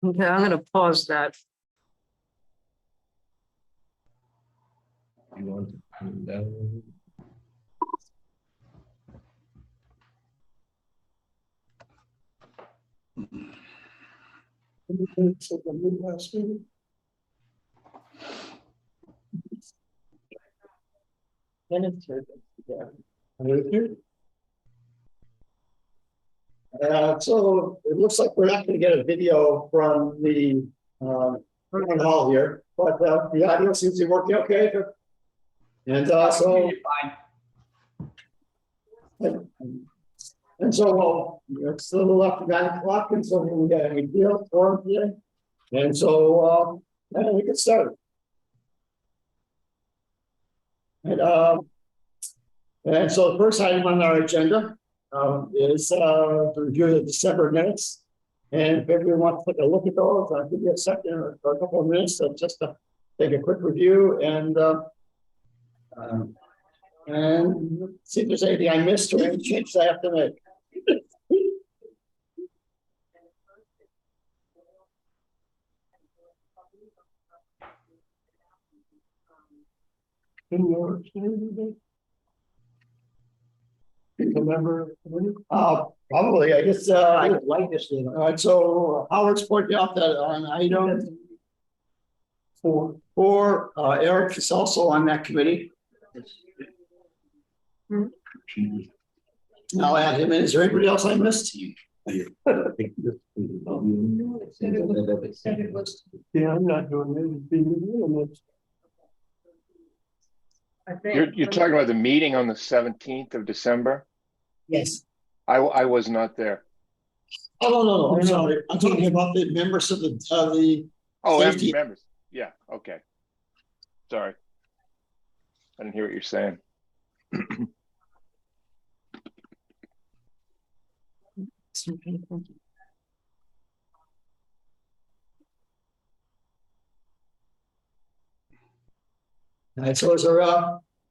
Okay, I'm gonna pause that. You want to come down? So it looks like we're not going to get a video from the town hall here, but the audio seems to be working okay. And so it's a little after 9 o'clock, and so we got a deal for today. And so we get started. And so the first item on our agenda is to review the December minutes. And if everyone wants to take a look at those, I'll give you a second or a couple of minutes just to take a quick review and see if there's anything I missed or any changes I have to make. Remember? Probably. I guess I like this. All right. So Howard's pointing out that on item 4, Eric is also on that committee. I'll add him in. Is there anybody else I missed? Yeah, I'm not doing it. You're talking about the meeting on the 17th of December? Yes. I was not there. Oh, no, I'm sorry. I'm talking about the members of the Oh, safety. members. Yeah, okay. Sorry. I didn't hear what you're saying. All right, so is there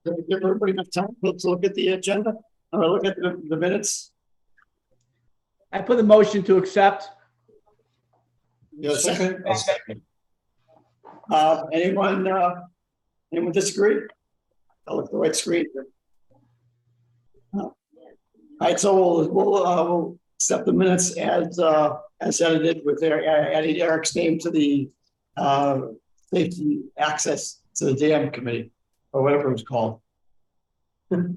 give everybody enough time to look at the agenda or look at the minutes? I put the motion to accept. You have a second? I'll second. Anyone disagree? I'll look at the right screen. All right, so we'll accept the minutes as edited with adding Eric's name to the safety access to the dam committee or whatever it was called. Lake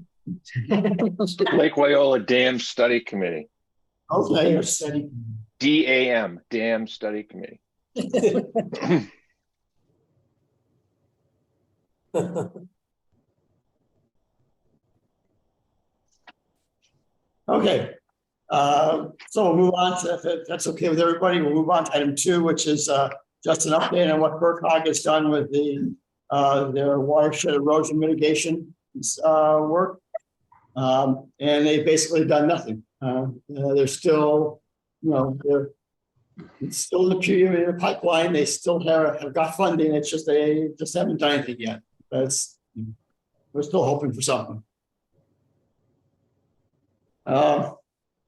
Wyola Dam Study Committee. Okay. DAM, Dam Study Committee. Okay. So we'll move on to, if that's okay with everybody, we'll move on to item 2, which is just an update on what FERCog has done with their watershed erosion mitigation work. And they've basically done nothing. They're still, it's still in the pipeline. They still have got funding. It's just they just haven't done anything yet. We're still hoping for something.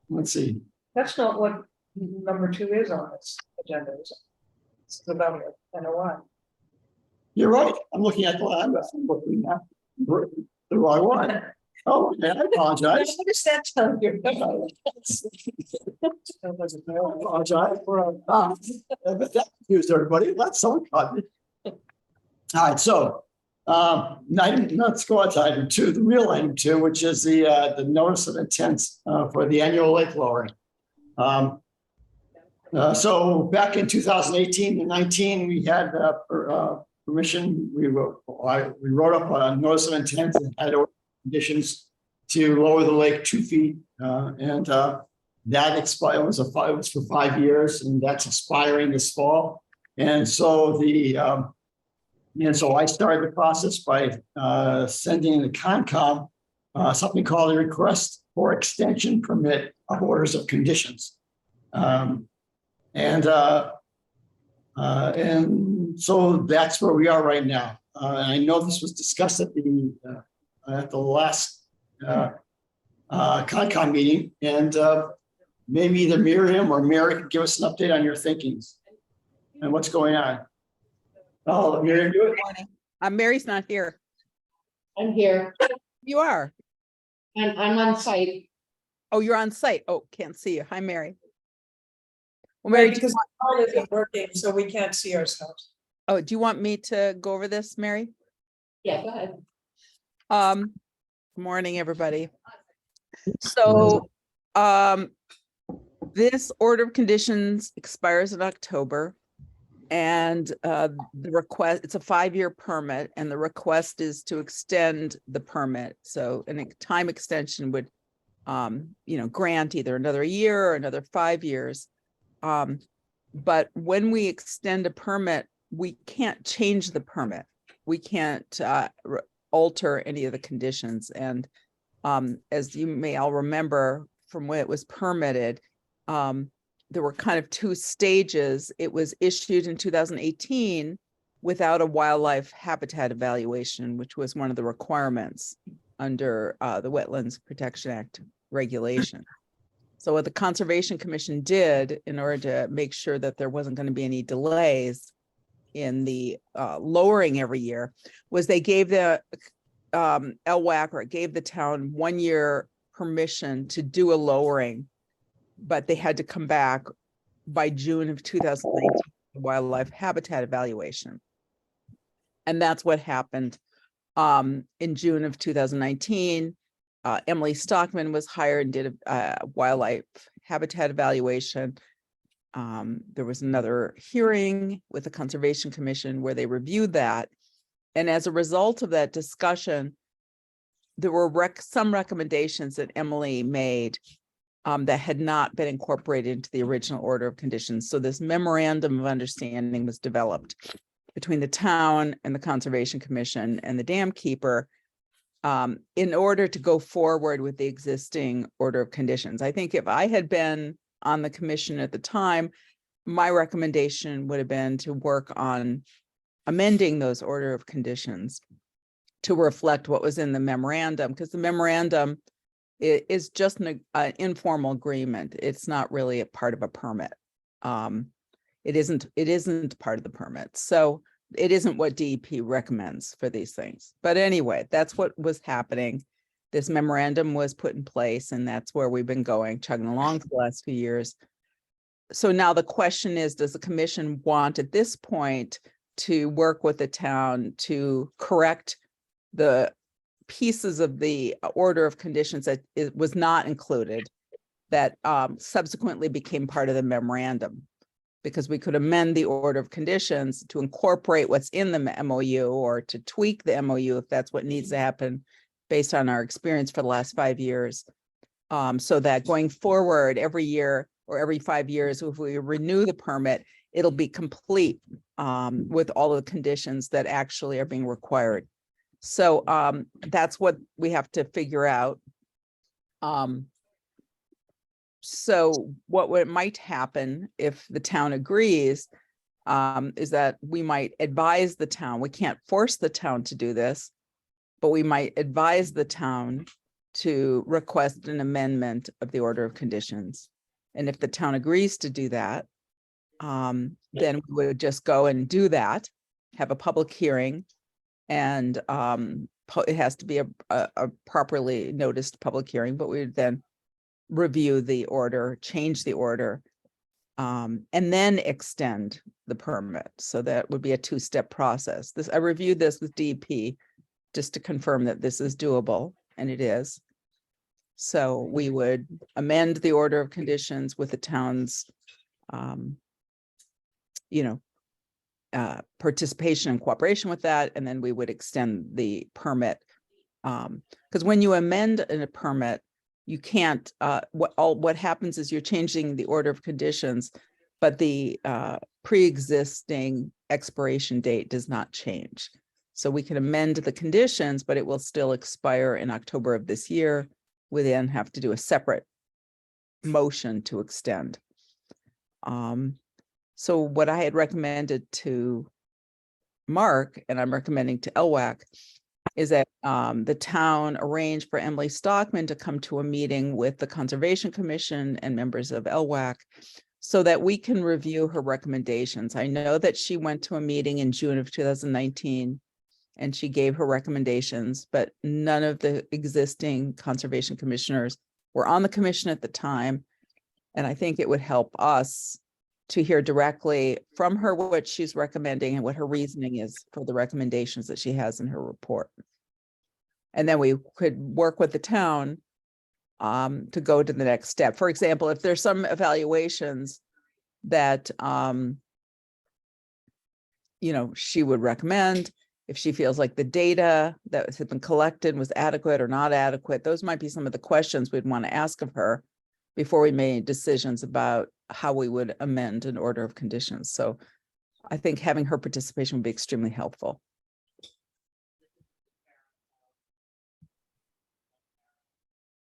Let's see. That's not what number 2 is on this agenda, is it? It's about NOI. You're right. I'm looking at the I'm looking at the wrong one. Oh, man, I apologize. What does that tell you? I apologize for but that confused everybody. That's so fun. All right, so let's go on to item 2, the real item 2, which is the notice of intent for the annual lake lowering. So back in 2018 and 19, we had permission. We wrote up a notice of intent and had conditions to lower the lake 2 feet, and that expired. It was for 5 years, and that's expiring this fall. And so I started the process by sending the Concom something called a request for extension permit of orders of conditions. And so that's where we are right now. I know this was discussed at the last Concom meeting, and maybe either Miriam or Mary could give us an update on your thinkings. and what's going on. Oh, you're gonna do it? Morning. Mary's not here. I'm here. You are. I'm on site. Oh, you're on site. Oh, can't see you. Hi, Mary. Well, Right, Mary, do you because want, the phone isn't working, so we can't see ourselves. do you want me to go over this, Mary? Yeah, go ahead. Good morning, everybody. So, this order of conditions expires in October. And the request, it's a 5-year permit, and the request is to extend the permit. So a time extension would, grant either another year or another 5 years. But when we extend a permit, we can't change the permit. We can't alter any of the conditions. And as you may all remember from when it was permitted, there were kind of 2 stages. It was issued in 2018 without a wildlife habitat evaluation, which was one of the requirements under the Wetlands Protection Act regulation. So what the Conservation Commission did in order to make sure that there wasn't going to be any delays in the lowering every year was they gave the LWAC, or it gave the town 1 year permission to do a lowering, but they had to come back by June of 2019, wildlife habitat evaluation. And that's what happened in June of 2019. Emily Stockman was hired and did a wildlife habitat evaluation. There was another hearing with the Conservation Commission where they reviewed that. And as a result of that discussion, there were some recommendations that Emily made that had not been incorporated into the original order of conditions. So this memorandum of understanding was developed between the town and the Conservation Commission and the dam keeper in order to go forward with the existing order of conditions. I think if I had been on the commission at the time, my recommendation would have been to work on amending those order of conditions to reflect what was in the memorandum, because the memorandum is just an informal agreement. It's not really a part of a permit. It isn't part of the permit. So it isn't what DEP recommends for these things. But anyway, that's what was happening. This memorandum was put in place, and that's where we've been going, chugging along for the last few years. So now the question is, does the commission want at this point to work with the town to correct the pieces of the order of conditions that it was not included that subsequently became part of the memorandum? Because we could amend the order of conditions to incorporate what's in the MOU or to tweak the MOU if that's what needs to happen based on our experience for the last 5 years. So that going forward every year or every 5 years, if we renew the permit, it'll be complete with all of the conditions that actually are being required. So that's what we have to figure out. So what might happen if the town agrees is that we might advise the town. We can't force the town to do this, but we might advise the town to request an amendment of the order of conditions. And if the town agrees to do that, then we would just go and do that, have a public hearing, and it has to be a properly noticed public hearing, but we would then review the order, change the order, and then extend the permit. So that would be a 2-step process. I reviewed this with DEP just to confirm that this is doable, and it is. So we would amend the order of conditions with the town's, participation and cooperation with that, and then we would extend the permit. Because when you amend a permit, you can't, what happens is you're changing the order of conditions, but the pre-existing expiration date does not change. So we can amend the conditions, but it will still expire in October of this year. We then have to do a separate motion to extend. So what I had recommended to Mark, and I'm recommending to LWAC, is that the town arrange for Emily Stockman to come to a meeting with the Conservation Commission and members of LWAC so that we can review her recommendations. I know that she went to a meeting in June of 2019 and she gave her recommendations, but none of the existing conservation commissioners were on the commission at the time. And I think it would help us to hear directly from her what she's recommending and what her reasoning is for the recommendations that she has in her report. And then we could work with the town to go to the next step. For example, if there's some evaluations that she would recommend, if she feels like the data that had been collected was adequate or not adequate, those might be some of the questions we'd want to ask of her before we made decisions about how we would amend an order of conditions. So I think having her participation would be extremely helpful.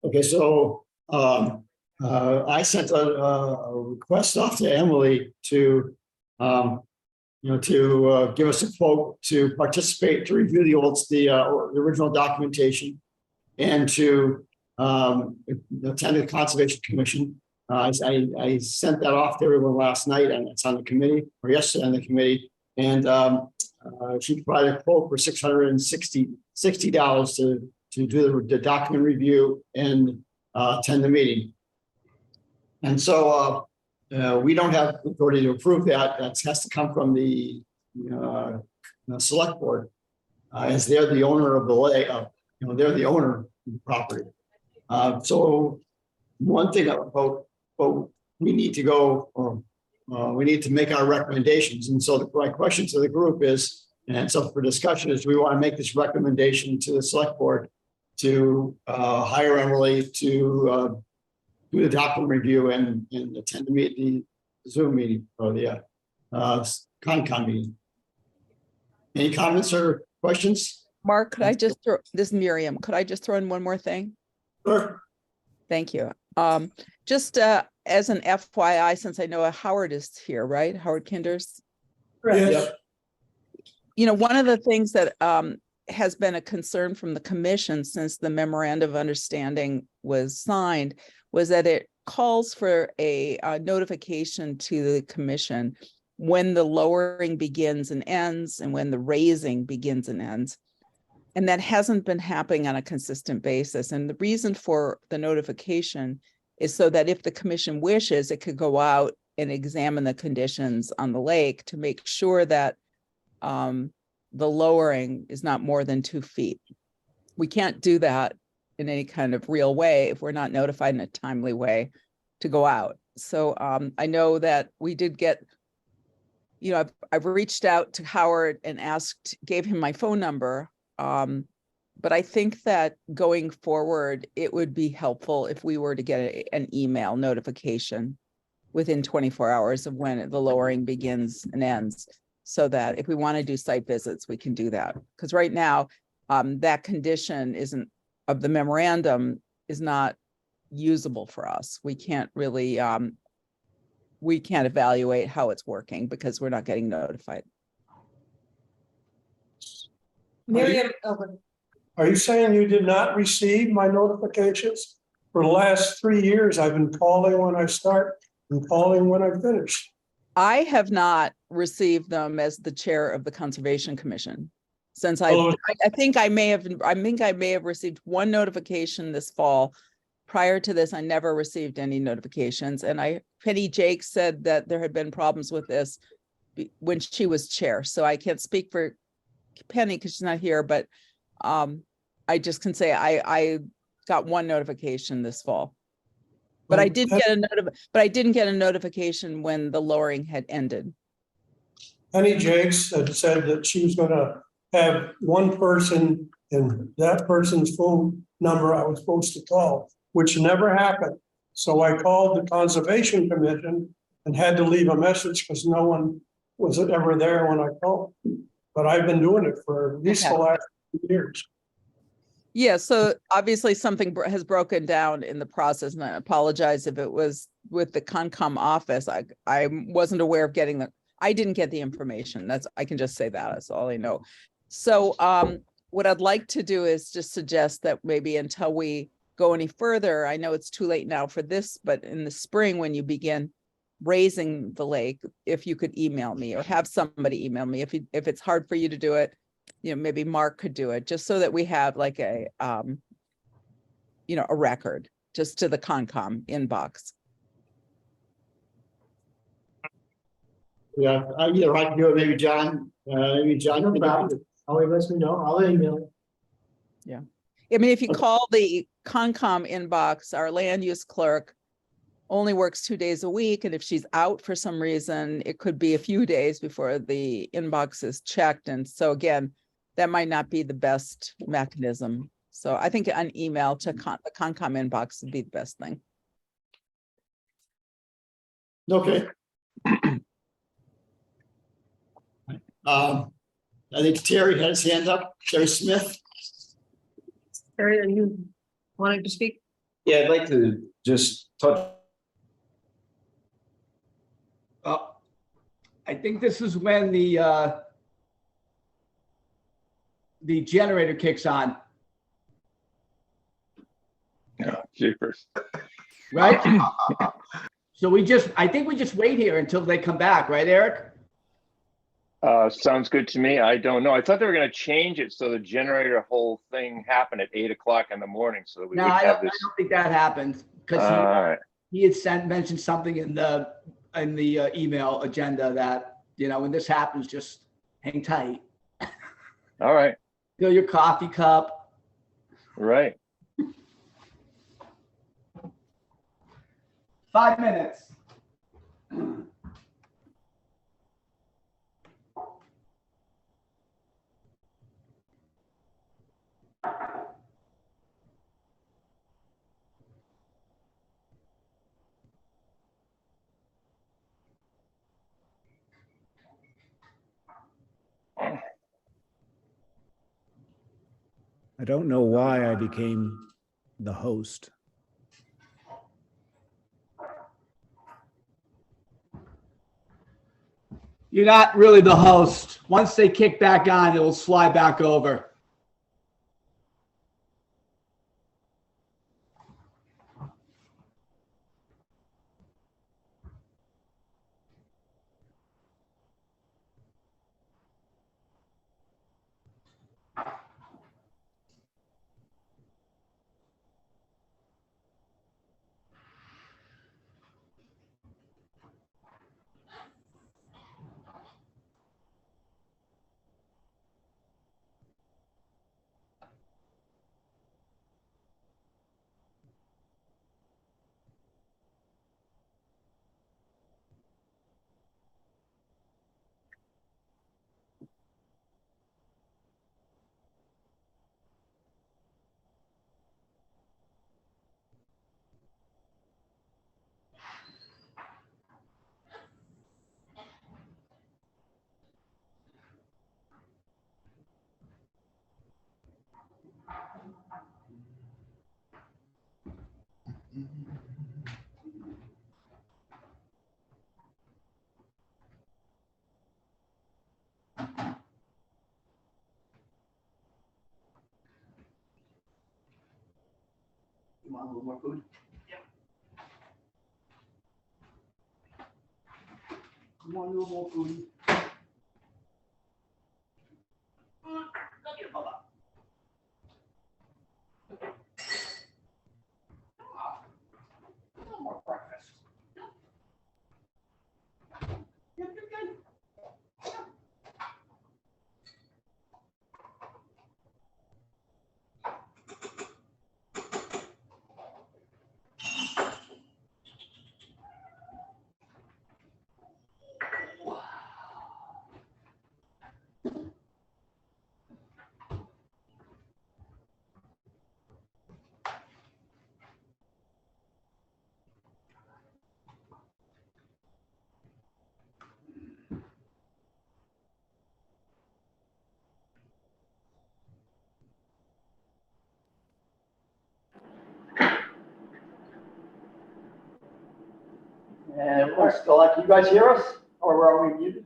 Okay, so I sent a request off to Emily to give us a quote to participate, to review the original documentation and to attend the Conservation Commission. I sent that off to everyone last night, and it's on the committee, or yesterday on the committee. And she provided a quote for $660 to do the document review and attend the meeting. And so we don't have authority to approve that. That has to come from the select board, as they're the owner of the lake. They're the owner of the property. So one thing about we need to go, we need to make our recommendations. And so my question to the group is, and so for discussion is, we want to make this recommendation to the select board to hire Emily to do the document review and attend the Zoom meeting or the Concom meeting. Any comments or questions? Mark, could I just throw this, Miriam, could I just throw in one more thing? Sure. Thank you. Just as an FYI, since I know Howard is here, right? Howard Kinders. Yes. One of the things that has been a concern from the commission since the memorandum of understanding was signed was that it calls for a notification to the commission when the lowering begins and ends and when the raising begins and ends. And that hasn't been happening on a consistent basis. And the reason for the notification is so that if the commission wishes, it could go out and examine the conditions on the lake to make sure that the lowering is not more than 2 feet. We can't do that in any kind of real way if we're not notified in a timely way to go out. So I know that we did get, I've reached out to Howard and gave him my phone number. But I think that going forward, it would be helpful if we were to get an email notification within 24 hours of when the lowering begins and ends, so that if we want to do site visits, we can do that. Because right now, that condition of the memorandum is not usable for us. We can't really, we can't evaluate how it's working because we're not getting notified. Miriam, are you saying you did not receive my notifications? For the last 3 years, I've been calling when I start and calling when I finish. I have not received them as the chair of the Conservation Commission since I think I may have received one notification this fall. Prior to this, I never received any notifications. And Penny Jake said that there had been problems with this when she was chair. So I can't speak for Penny because she's not here, but I just can say I got one notification this fall. But I didn't get a notification when the lowering had ended. Penny Jakes had said that she was going to have one person and that person's phone number I was supposed to call, which never happened. So I called the Conservation Commission and had to leave a message because no one was ever there when I called. But I've been doing it for at least the last 2 years. Yeah, so obviously something has broken down in the process, and I apologize if it was with the Concom office. I wasn't aware of getting I didn't get the information. I can just say that's all I know. So what I'd like to do is just suggest that maybe until we go any further, I know it's too late now for this, but in the spring when you begin raising the lake, if you could email me or have somebody email me, if it's hard for you to do it, maybe Mark could do it, just so that we have like a record just to the Concom inbox. Yeah, either I can do it, maybe John, maybe John. No can do it. problem. Always lets me know. I'll email it. I mean, if you call the Concom inbox, our land use clerk only works 2 days a week. And if she's out for some reason, it could be a few days before the inbox is checked. And so again, that might not be the best mechanism. So I think an email to the Concom inbox would be the best thing. Okay. I think Terry had his hand up, Terry Smith. Terry, are you wanting to speak? Yeah, I'd like to just touch. I think this is when the generator kicks on, Jeepers. right? So I think we just wait here until they come back, right, Eric? Sounds good to me. I don't know. I thought they were gonna change it so the generator whole thing happened at 8 o'clock in the morning so that we No, wouldn't I have don't this. think that happened, because All right, he had mentioned something in the email agenda that, when this happens, just hang tight. all right, Fill your coffee cup. right. 5 minutes. I don't know why I became the host. You're not really the host. Once they kick back on, it'll slide back over. You want a little more food? Yeah. You want a little more food? Look at Bubba. A little more breakfast. Good, good, good. And we're still, like, you guys hear us, or are we muted?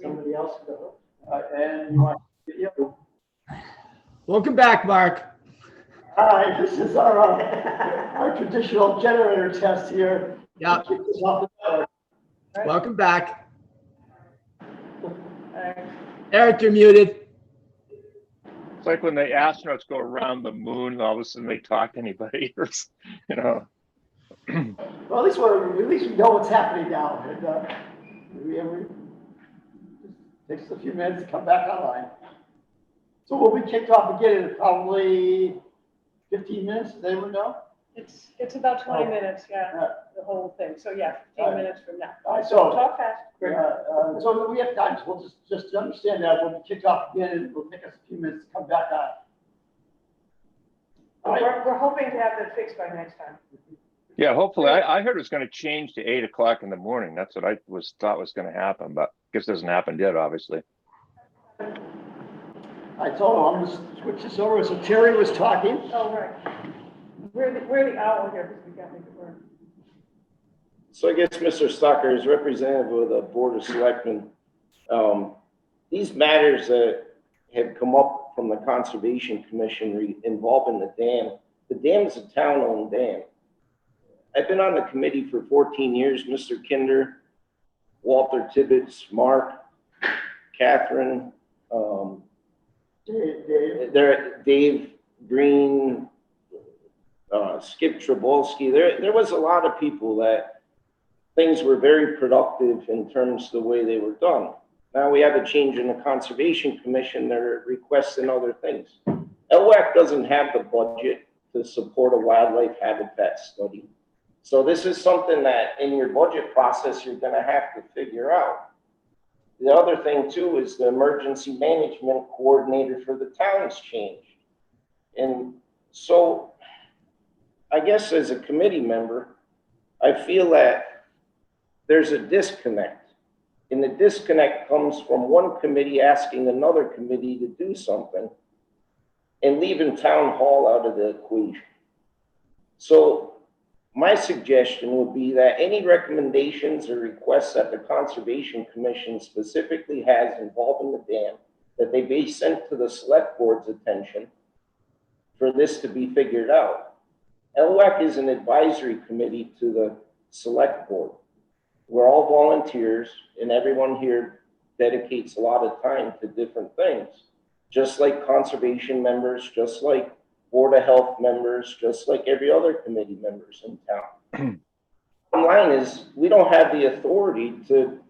Somebody else can do it. And you want, yeah. Welcome back, Mark. All right, this is our traditional generator test here. Yeah, Kick this off the network. welcome back. Eric, you're muted. It's like when the astronauts go around the moon and all of a sudden they talk to anybody, or, you know. Well, at least we know what's happening now. And we takes a few minutes to come back online. So we'll be kicked off again in probably 15 minutes. Does anyone know? It's about 20 Oh. minutes, yeah, Yeah. the whole thing. So yeah, All 15 right. minutes from now. All right, So so talk fast. so we have time. So we'll just to understand that we'll be kicked off again, and it'll take us a few minutes to come back on. All right. We're hoping to have that fixed by next time. Yeah, hopefully. I heard it was going to change to 8 o'clock in the morning. That's what I thought was going to happen, but I guess it hasn't happened yet, obviously. I told him I'm going to switch this over. So Terry was talking. Oh, right. We're the owl here because we can't make it work. So I guess Mr. Stocker is representative of the Board of Selectmen. These matters that have come up from the Conservation Commission involving the dam. The dam is a town-owned dam. I've been on the committee for 14 years. Mr. Kinder, Walter Tibbetts, Mark, Catherine, Dave Green, Skip Trabolski. There was a lot of people that things were very productive in terms of the way they were done. Now we have a change in the Conservation Commission. They're requesting other things. LWAC doesn't have the budget to support a wildlife habitat study. So this is something that in your budget process, you're going to have to figure out. The other thing too is the emergency management coordinator for the town's changed. And so I guess as a committee member, I feel that there's a disconnect. And the disconnect comes from one committee asking another committee to do something and leaving town hall out of the equation. So my suggestion would be that any recommendations or requests that the Conservation Commission specifically has involving the dam, that they be sent to the select board's attention for this to be figured out. LWAC is an advisory committee to the select board. We're all volunteers and everyone here dedicates a lot of time to different things, just like conservation members, just like Board of Health members, just like every other committee members in town. Bottom line is we don't have the authority to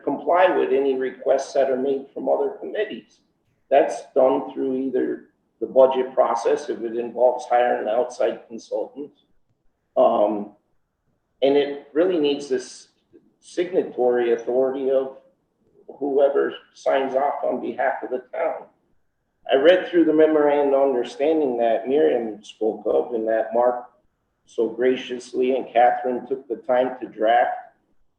comply with any requests that are made from other committees. That's done through either the budget process, if it involves hiring an outside consultant. And it really needs this signatory authority of whoever signs off on behalf of the town. I read through the memorandum of understanding that Miriam spoke of and that Mark so graciously and Catherine took the time to draft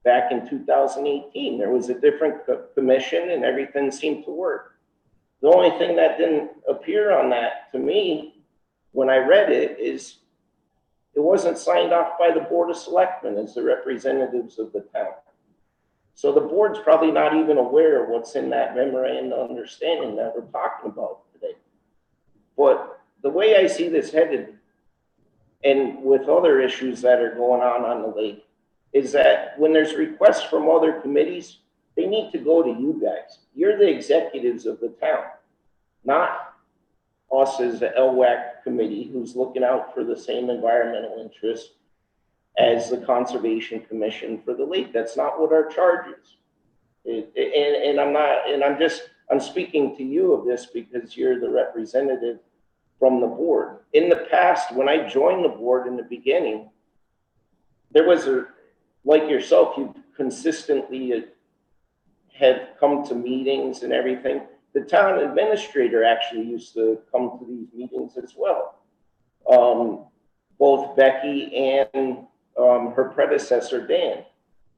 back in 2018. There was a different commission and everything seemed to work. The only thing that didn't appear on that to me when I read it is it wasn't signed off by the Board of Selectmen as the representatives of the town. So the board's probably not even aware of what's in that memorandum of understanding that we're talking about today. But the way I see this headed, and with other issues that are going on the lake, is that when there's requests from other committees, they need to go to you guys. You're the executives of the town, not us as the LWAC committee who's looking out for the same environmental interests as the Conservation Commission for the lake. That's not what our charge is. I'm speaking to you of this because you're the representative from the board. In the past, when I joined the board in the beginning, there was like yourself, you consistently have come to meetings and everything. The town administrator actually used to come to these meetings as well. Both Becky and her predecessor, Dan,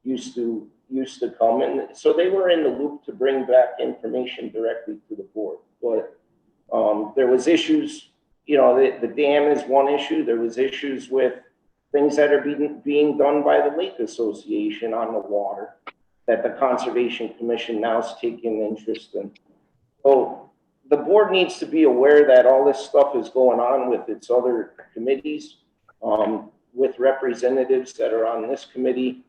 used to come, and so they were in the loop to bring back information directly to the board. But there was issues, you know, the dam is one issue. There was issues with things that are being done by the Lake Association on the water that the Conservation Commission now is taking interest in. So the board needs to be aware that all this stuff is going on with its other committees, with representatives that are on this committee.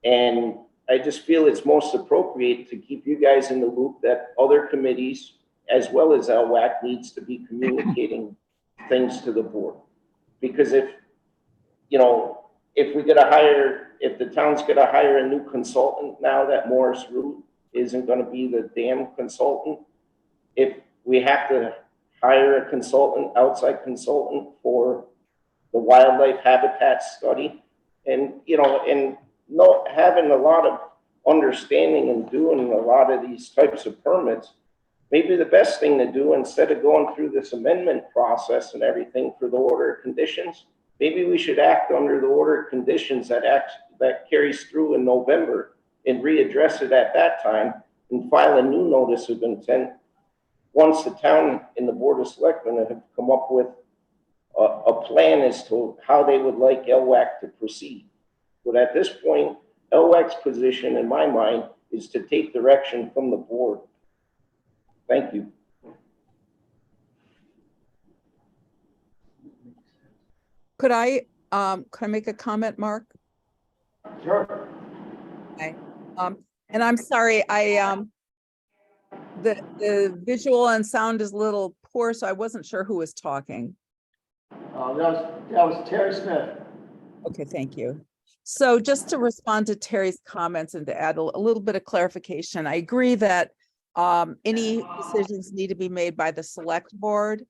And I just feel it's most appropriate to keep you guys in the loop that other committees, as well as LWAC, needs to be communicating things to the board. Because if, you know, if the town's gonna hire a new consultant now that Morris Root isn't gonna be the dam consultant, if we have to hire a consultant, outside consultant for the wildlife habitat study, and, you know, and not having a lot of understanding and doing a lot of these types of permits, maybe the best thing to do, instead of going through this amendment process and everything for the order of conditions, maybe we should act under the order of conditions that carries through in November and readdress it at that time and file a new notice of intent once the town and the Board of Selectmen have come up with a plan as to how they would like LWAC to proceed. But at this point, LWAC's position, in my mind, is to take direction from the board. Thank you. Could I make a comment, Mark? Sure. Okay. And I'm sorry, the visual and sound is a little poor, so I wasn't sure who was talking. That was Terry Smith. Okay, thank you. So just to respond to Terry's comments and to add a little bit of clarification, I agree that any decisions need to be made by the select board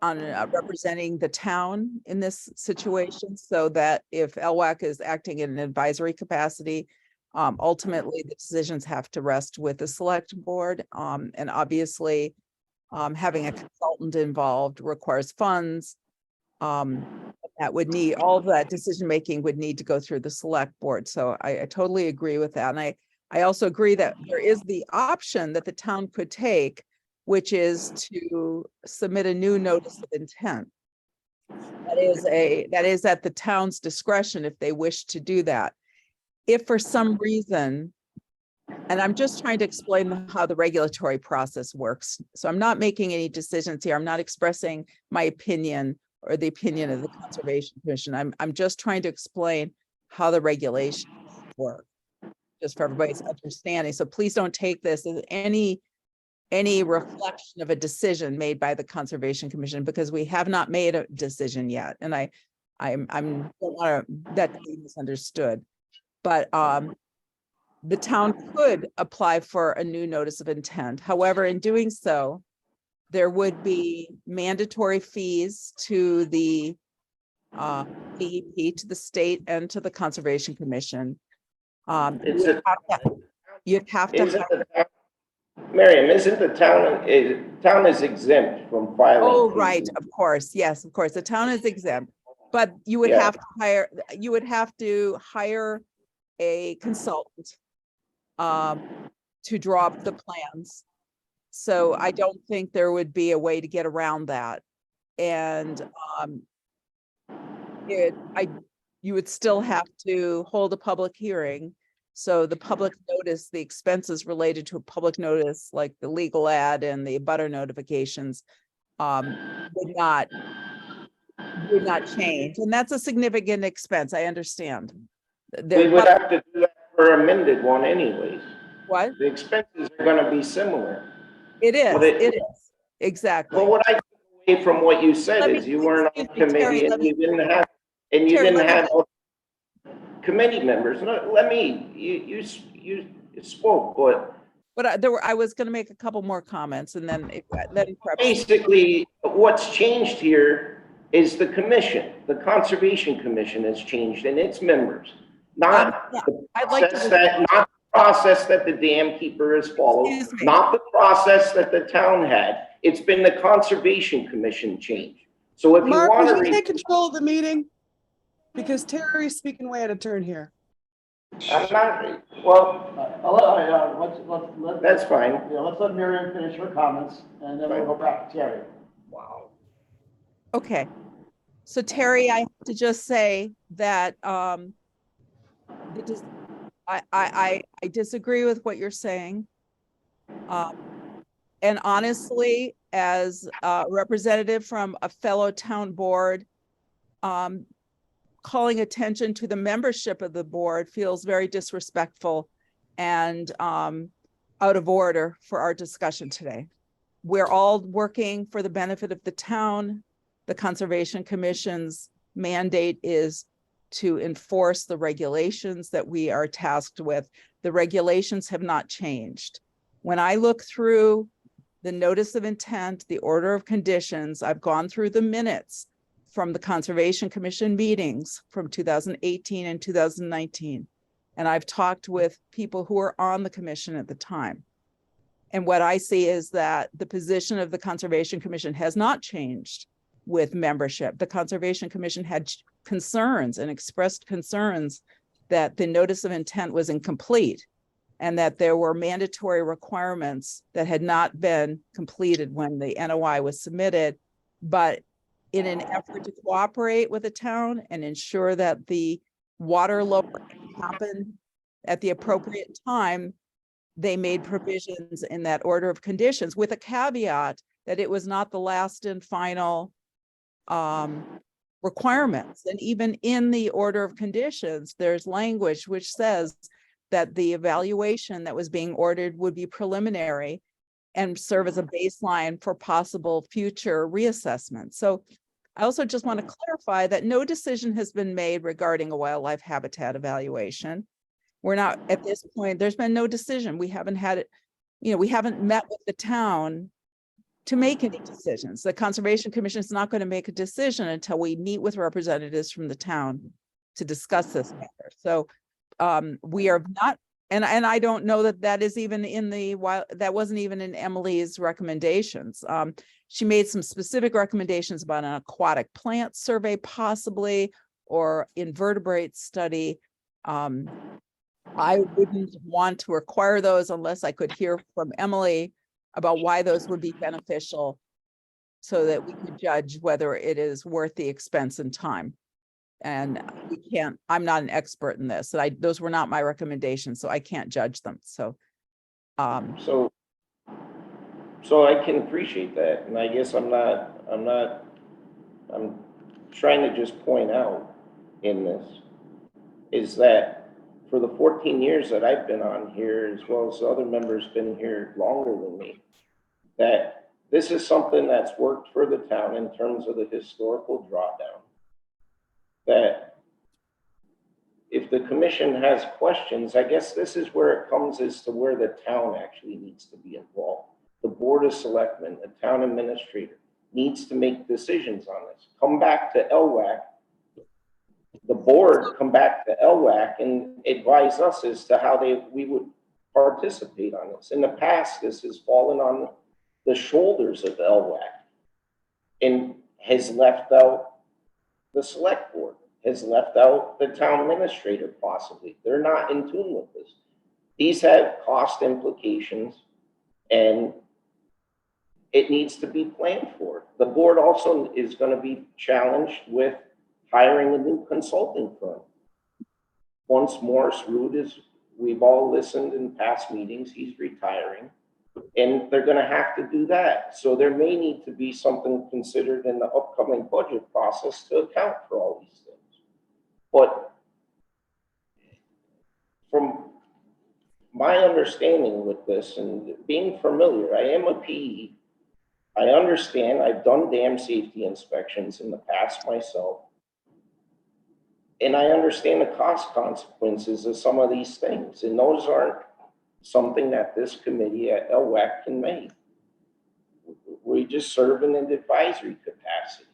on representing the town in this situation, so that if LWAC is acting in an advisory capacity, ultimately the decisions have to rest with the select board. And obviously, having a consultant involved requires funds. That would need, all of that decision-making would need to go through the select board. So I totally agree with that. And I also agree that there is the option that the town could take, which is to submit a new notice of intent. That is at the town's discretion if they wish to do that. If for some reason, and I'm just trying to explain how the regulatory process works. So I'm not making any decisions here. I'm not expressing my opinion or the opinion of the Conservation Commission. I'm just trying to explain how the regulations work, just for everybody's understanding. So please don't take this as any reflection of a decision made by the Conservation Commission, because we have not made a decision yet. And I'm don't want that to be misunderstood. But the town could apply for a new notice of intent. However, in doing so, there would be mandatory fees to the DEP, to the state, and to the Conservation Commission. You'd have to Miriam, isn't the town is exempt from filing? Oh, right, of course. Yes, of course. The town is exempt, but you would have to hire a consultant to draw up the plans. So I don't think there would be a way to get around that. And you would still have to hold a public hearing. So the public notice, the expenses related to a public notice, like the legal ad and the abutter notifications, would not change. And that's a significant expense. I understand. We would have to do that for an amended one anyways. What? The expenses are gonna be similar. It is, it is, exactly. But what I took away from what you said is you weren't on the committee and you didn't have committee members. You spoke, but I was going to make a couple more comments, and then basically what's changed here is the commission. The Conservation Commission has changed and its members, not the process that the dam keeper has followed, not the process that the town had. It's been the Conservation Commission change. So if Mark, you want would to you take control of the meeting? Because Terry's speaking way out of turn here. I'm not, well, that's fine. Yeah, let's let Miriam finish her comments, and then we'll go back to Terry. Wow. Okay. So Terry, I have to just say that I disagree with what you're saying. And honestly, as a representative from a fellow town board, calling attention to the membership of the board feels very disrespectful and out of order for our discussion today. We're all working for the benefit of the town. The Conservation Commission's mandate is to enforce the regulations that we are tasked with. The regulations have not changed. When I look through the notice of intent, the order of conditions, I've gone through the minutes from the Conservation Commission meetings from 2018 and 2019. And I've talked with people who were on the commission at the time. And what I see is that the position of the Conservation Commission has not changed with membership. The Conservation Commission had concerns and expressed concerns that the notice of intent was incomplete and that there were mandatory requirements that had not been completed when the NOI was submitted. But in an effort to cooperate with the town and ensure that the water lowering happened at the appropriate time, they made provisions in that order of conditions with a caveat that it was not the last and final requirements. And even in the order of conditions, there's language which says that the evaluation that was being ordered would be preliminary and serve as a baseline for possible future reassessment. So I also just want to clarify that no decision has been made regarding a wildlife habitat evaluation. We're not at this point, there's been no decision. We haven't had it, we haven't met with the town to make any decisions. The Conservation Commission is not going to make a decision until we meet with representatives from the town to discuss this matter. So we are not, and I don't know that that is even in that wasn't even in Emily's recommendations. She made some specific recommendations about an aquatic plant survey possibly, or invertebrate study. I wouldn't want to require those unless I could hear from Emily about why those would be beneficial so that we could judge whether it is worth the expense and time. And I'm not an expert in this. Those were not my recommendations, so I can't judge them. So, So I can appreciate that. And I guess I'm trying to just point out in this is that for the 14 years that I've been on here, as well as other members been here longer than me, that this is something that's worked for the town in terms of the historical drawdown. That if the commission has questions, I guess this is where it comes as to where the town actually needs to be involved. The Board of Selectmen, the town administrator needs to make decisions on this. Come back to LWAC. The board come back to LWAC and advise us as to how we would participate on this. In the past, this has fallen on the shoulders of LWAC and has left out the select board, has left out the town administrator possibly. They're not in tune with this. These have cost implications and it needs to be planned for. The board also is going to be challenged with hiring a new consulting firm. Once Morris Root we've all listened in past meetings, he's retiring, and they're going to have to do that. So there may need to be something considered in the upcoming budget process to account for all these things. But from my understanding with this and being familiar, I am a PE. I understand, I've done dam safety inspections in the past myself. And I understand the cost consequences of some of these things. And those aren't something that this committee at LWAC can make. We just serve in an advisory capacity.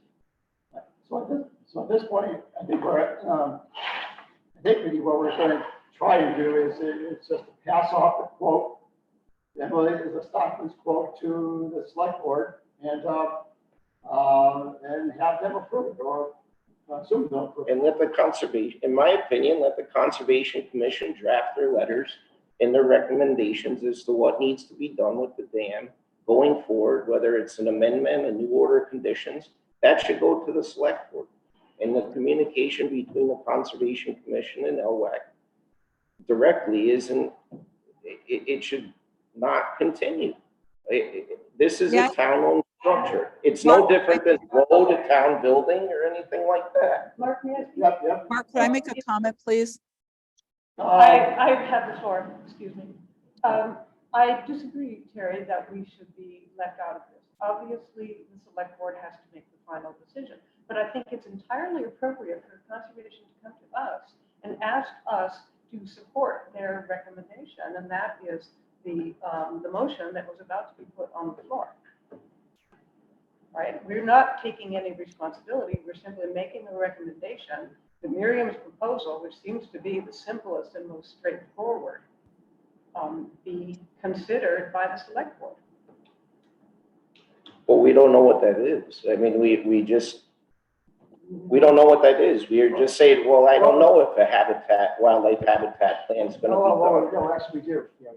So at this point, I think what we're going to try to do is it's just to pass off the quote. Emily is a Stockman's quote to the select board and have them approve it or assume they'll approve it. And let the conservation, in my opinion, let the Conservation Commission draft their letters and their recommendations as to what needs to be done with the dam going forward, whether it's an amendment, a new order of conditions, that should go to the select board. And the communication between the Conservation Commission and LWAC directly it should not continue. This is Yeah. a town-owned structure. It's no different than road, a town building, or anything like that. Mark, may I speak? Yep. Mark, could I make a comment, please? I have the floor, excuse me. I disagree, Terry, that we should be left out of this. Obviously, the select board has to make the final decision, but I think it's entirely appropriate for conservation to come to us and ask us to support their recommendation, and that is the motion that was about to be put on the floor. Right? We're not taking any responsibility. We're simply making a recommendation that Miriam's proposal, which seems to be the simplest and most straightforward, be considered by the select board. But we don't know what that is. I mean, we don't know what that is. We are just saying, well, I don't know if a wildlife habitat plan is gonna be done. No, actually we do. Yeah,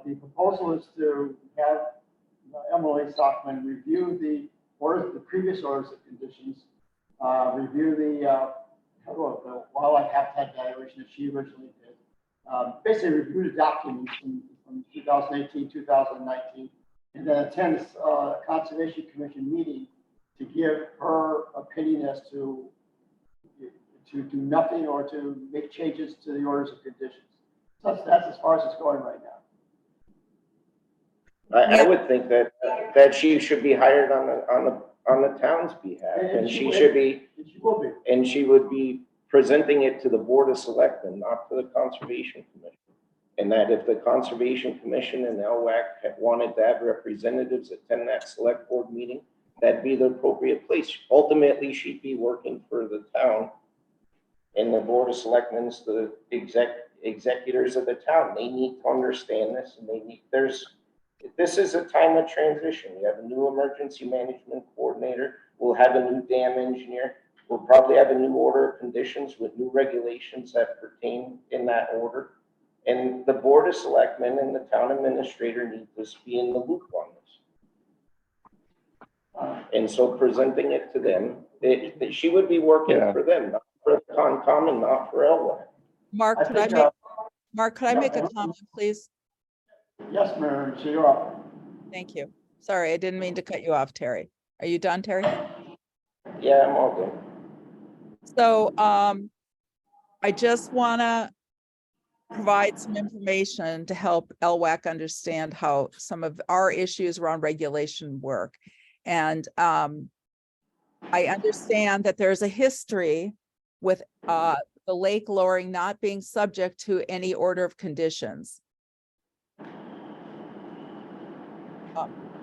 the proposal is to have Emily Stockman review the previous orders of conditions, review the wildlife habitat evaluation that she originally did. Basically review the documents from 2018, 2019, and then attend a Conservation Commission meeting to give her opinion as to do nothing or to make changes to the orders of conditions. So that's as far as it's going right now. I would think that she should be hired on the town's behalf, and she should be, And she will be. and she would be presenting it to the Board of Selectmen, not to the Conservation Commission. And that if the Conservation Commission and LWAC had wanted to have representatives attend that select board meeting, that'd be the appropriate place. Ultimately, she'd be working for the town, and the Board of Selectmen's the executors of the town. They need to understand this, and this is a time of transition. We have a new emergency management coordinator. We'll have a new dam engineer. We'll probably have a new order of conditions with new regulations that pertain in that order. And the Board of Selectmen and the town administrator need to be in the loop on this. And so presenting it to them, she would be working for them, not for Concom and not for LWAC. Mark, could I make a comment, please? Yes, Mary, so you're up. Thank you. Sorry, I didn't mean to cut you off, Terry. Are you done, Terry? Yeah, I'm all good. So I just want to provide some information to help LWAC understand how some of our issues around regulation work. And I understand that there's a history with the lake lowering not being subject to any order of conditions.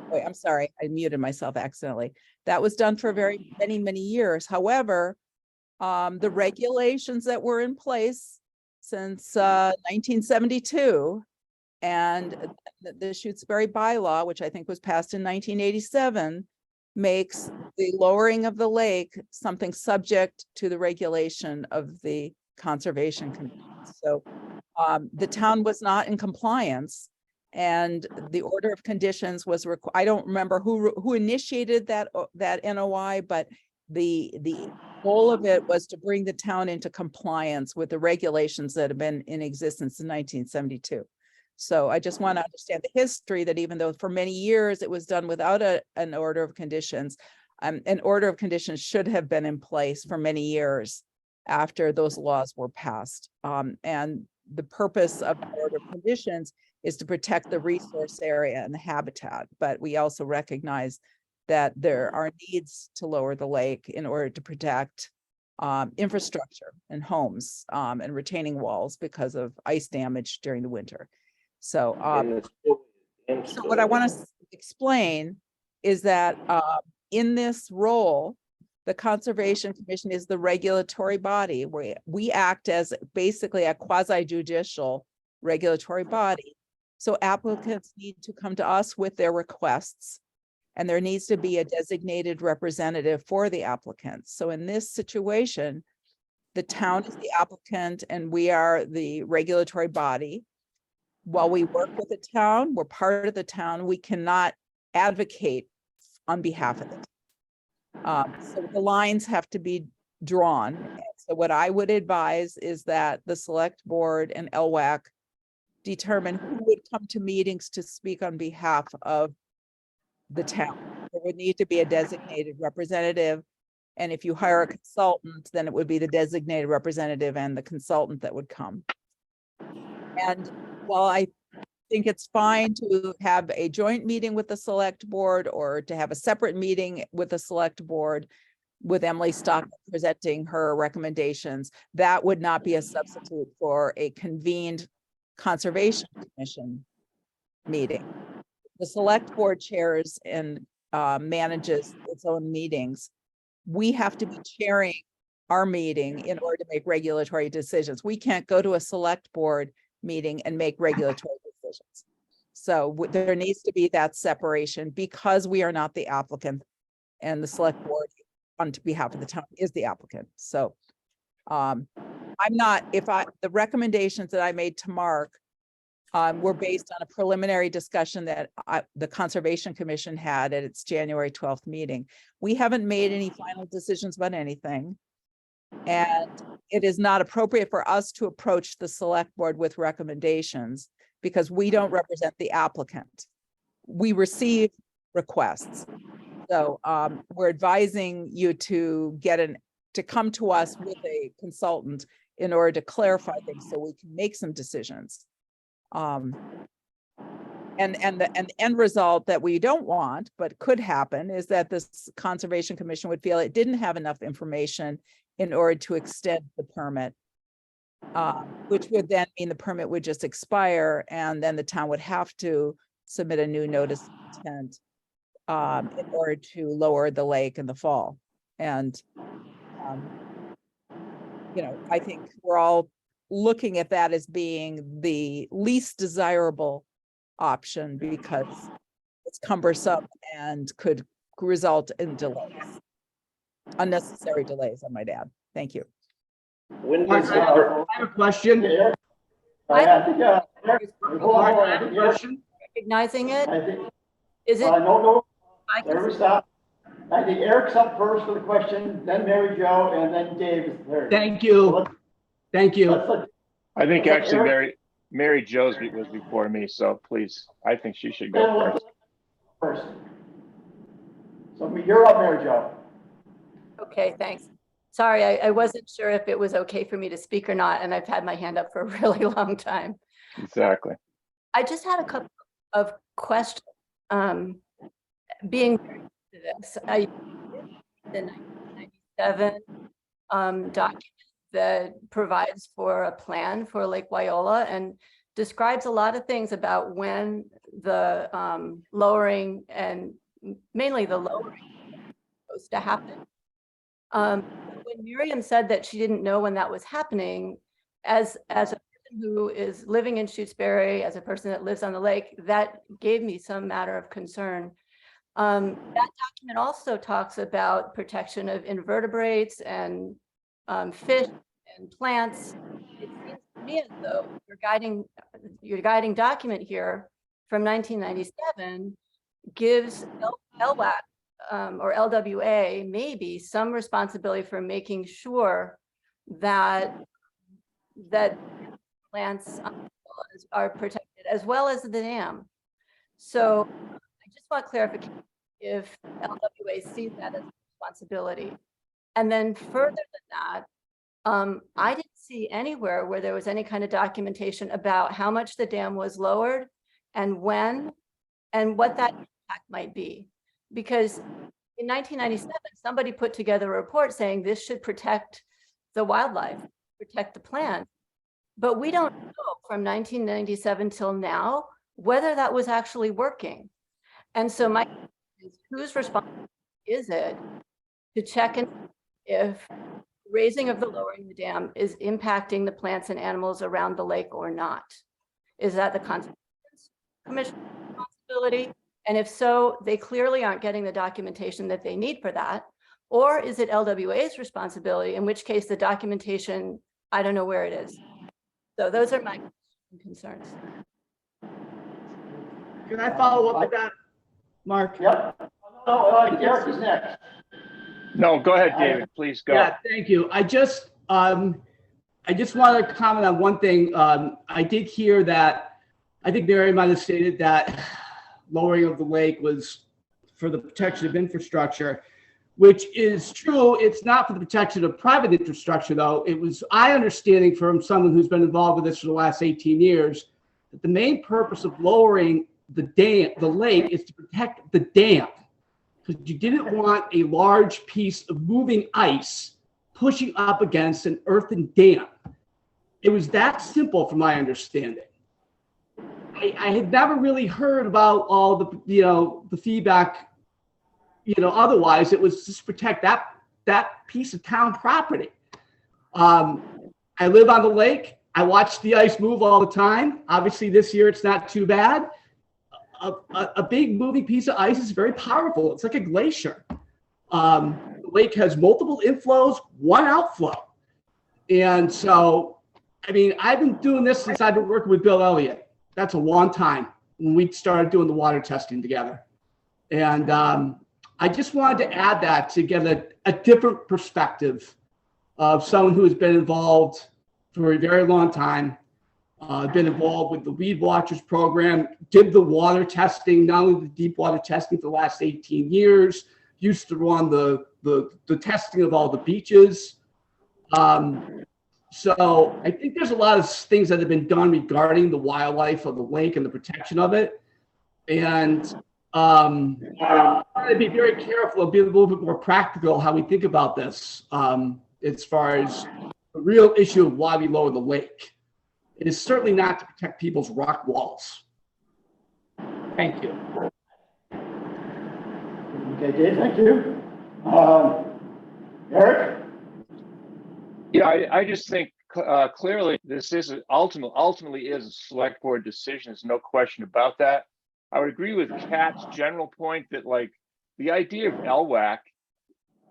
Wait, I'm sorry, I muted myself accidentally. That was done for many years. However, the regulations that were in place since 1972 and the Shutesbury bylaw, which I think was passed in 1987, makes the lowering of the lake something subject to the regulation of the Conservation Commission. So the town was not in compliance, and the order of conditions was I don't remember who initiated that NOI, but the goal of it was to bring the town into compliance with the regulations that have been in existence in 1972. So I just want to understand the history that even though for many years it was done without an order of conditions, an order of conditions should have been in place for many years after those laws were passed. And the purpose of the order of conditions is to protect the resource area and the habitat. But we also recognize that there are needs to lower the lake in order to protect infrastructure and homes and retaining walls because of ice damage during the winter. So, so what I want to explain is that in this role, the Conservation Commission is the regulatory body where we act as basically a quasi-judicial regulatory body. So applicants need to come to us with their requests, and there needs to be a designated representative for the applicants. So in this situation, the town is the applicant and we are the regulatory body. While we work with the town, we're part of the town, we cannot advocate on behalf of it. So the lines have to be drawn. So what I would advise is that the select board and LWAC determine who would come to meetings to speak on behalf of the town. There would need to be a designated representative. And if you hire a consultant, then it would be the designated representative and the consultant that would come. And while I think it's fine to have a joint meeting with the select board or to have a separate meeting with the select board with Emily Stock presenting her recommendations, that would not be a substitute for a convened Conservation Commission meeting. The select board chairs and manages its own meetings. We have to be chairing our meeting in order to make regulatory decisions. We can't go to a select board meeting and make regulatory decisions. So there needs to be that separation because we are not the applicant and the select board on behalf of the town is the applicant. So I'm not, the recommendations that I made to Mark were based on a preliminary discussion that the Conservation Commission had at its January 12th meeting. We haven't made any final decisions about anything. And it is not appropriate for us to approach the select board with recommendations because we don't represent the applicant. We receive requests. So we're advising you to come to us with a consultant in order to clarify things so we can make some decisions. And the end result that we don't want, but could happen, is that this Conservation Commission would feel it didn't have enough information in order to extend the permit, which would then mean the permit would just expire and then the town would have to submit a new notice of intent in order to lower the lake in the fall. And, I think we're all looking at that as being the least desirable option because it's cumbersome and could result in delays, unnecessary delays, I might add. Thank you. When Mark, does I have a question. Recognizing it, I think, is it? no, I can- Larry, stop. I think Eric's up first for the question, then Mary Jo, and then Dave is third. Thank you. Thank you. I think actually Mary Jo's was before me, so please, I think she should go first. So you're up, Mary Jo. Okay, thanks. Sorry, I wasn't sure if it was okay for me to speak or not, and I've had my hand up for a really long time. Exactly. I just had a couple of questions. Being to this, the 1997 document that provides for a plan for Lake Wyola and describes a lot of things about when the lowering and mainly the lowering is supposed to happen. When Miriam said that she didn't know when that was happening, as a person who is living in Shutesbury, as a person that lives on the lake, that gave me some matter of concern. That document also talks about protection of invertebrates and fish and plants. It seems to me as though your guiding document here from 1997 gives LWAC or LWA maybe some responsibility for making sure that plants are protected as well as the dam. So I just want clarification if LWA sees that as a responsibility. And then further than that, I didn't see anywhere where there was any kind of documentation about how much the dam was lowered and when and what that impact might be. Because in 1997, somebody put together a report saying this should protect the wildlife, protect the plant. But we don't know from 1997 till now whether that was actually working. And so my question is, whose responsibility is it to check and if raising of the lowering the dam is impacting the plants and animals around the lake or not? Is that the Conservation Commission's responsibility? And if so, they clearly aren't getting the documentation that they need for that. Or is it LWA's responsibility, in which case the documentation, I don't know where it is. So those are my concerns. Can I follow up with that, Mark? Yep. No, Eric is next. No, go ahead, David, please go. Yeah, thank you. I just wanted to comment on one thing. I did hear that I think Mary might have stated that lowering of the lake was for the protection of infrastructure, which is true. It's not for the protection of private infrastructure, though. It was, I understanding from someone who's been involved with this for the last 18 years, that the main purpose of lowering the lake is to protect the dam, because you didn't want a large piece of moving ice pushing up against an earthen dam. It was that simple from my understanding. I had never really heard about all the, the feedback, otherwise. It was just protect that piece of town property. I live on the lake. I watch the ice move all the time. Obviously this year it's not too bad. A big moving piece of ice is very powerful. It's like a glacier. The lake has multiple inflows, one outflow. And so, I mean, I've been doing this since I've been working with Bill Elliott. That's a long time when we started doing the water testing together. And I just wanted to add that to get a different perspective of someone who has been involved for a very long time, been involved with the Weed Watchers program, did the water testing, not only the deep water testing for the last 18 years, used to run the testing of all the beaches. So I think there's a lot of things that have been done regarding the wildlife of the lake and the protection of it. And I'm trying to be very careful and be a little bit more practical how we think about this, as far as the real issue of why we lower the lake. It is certainly not to protect people's rock walls. Thank you. Okay, Dave, thank you. Eric? Yeah, I just think clearly this is ultimately is a select board decision. There's no question about that. I would agree with Kat's general point that like the idea of LWAC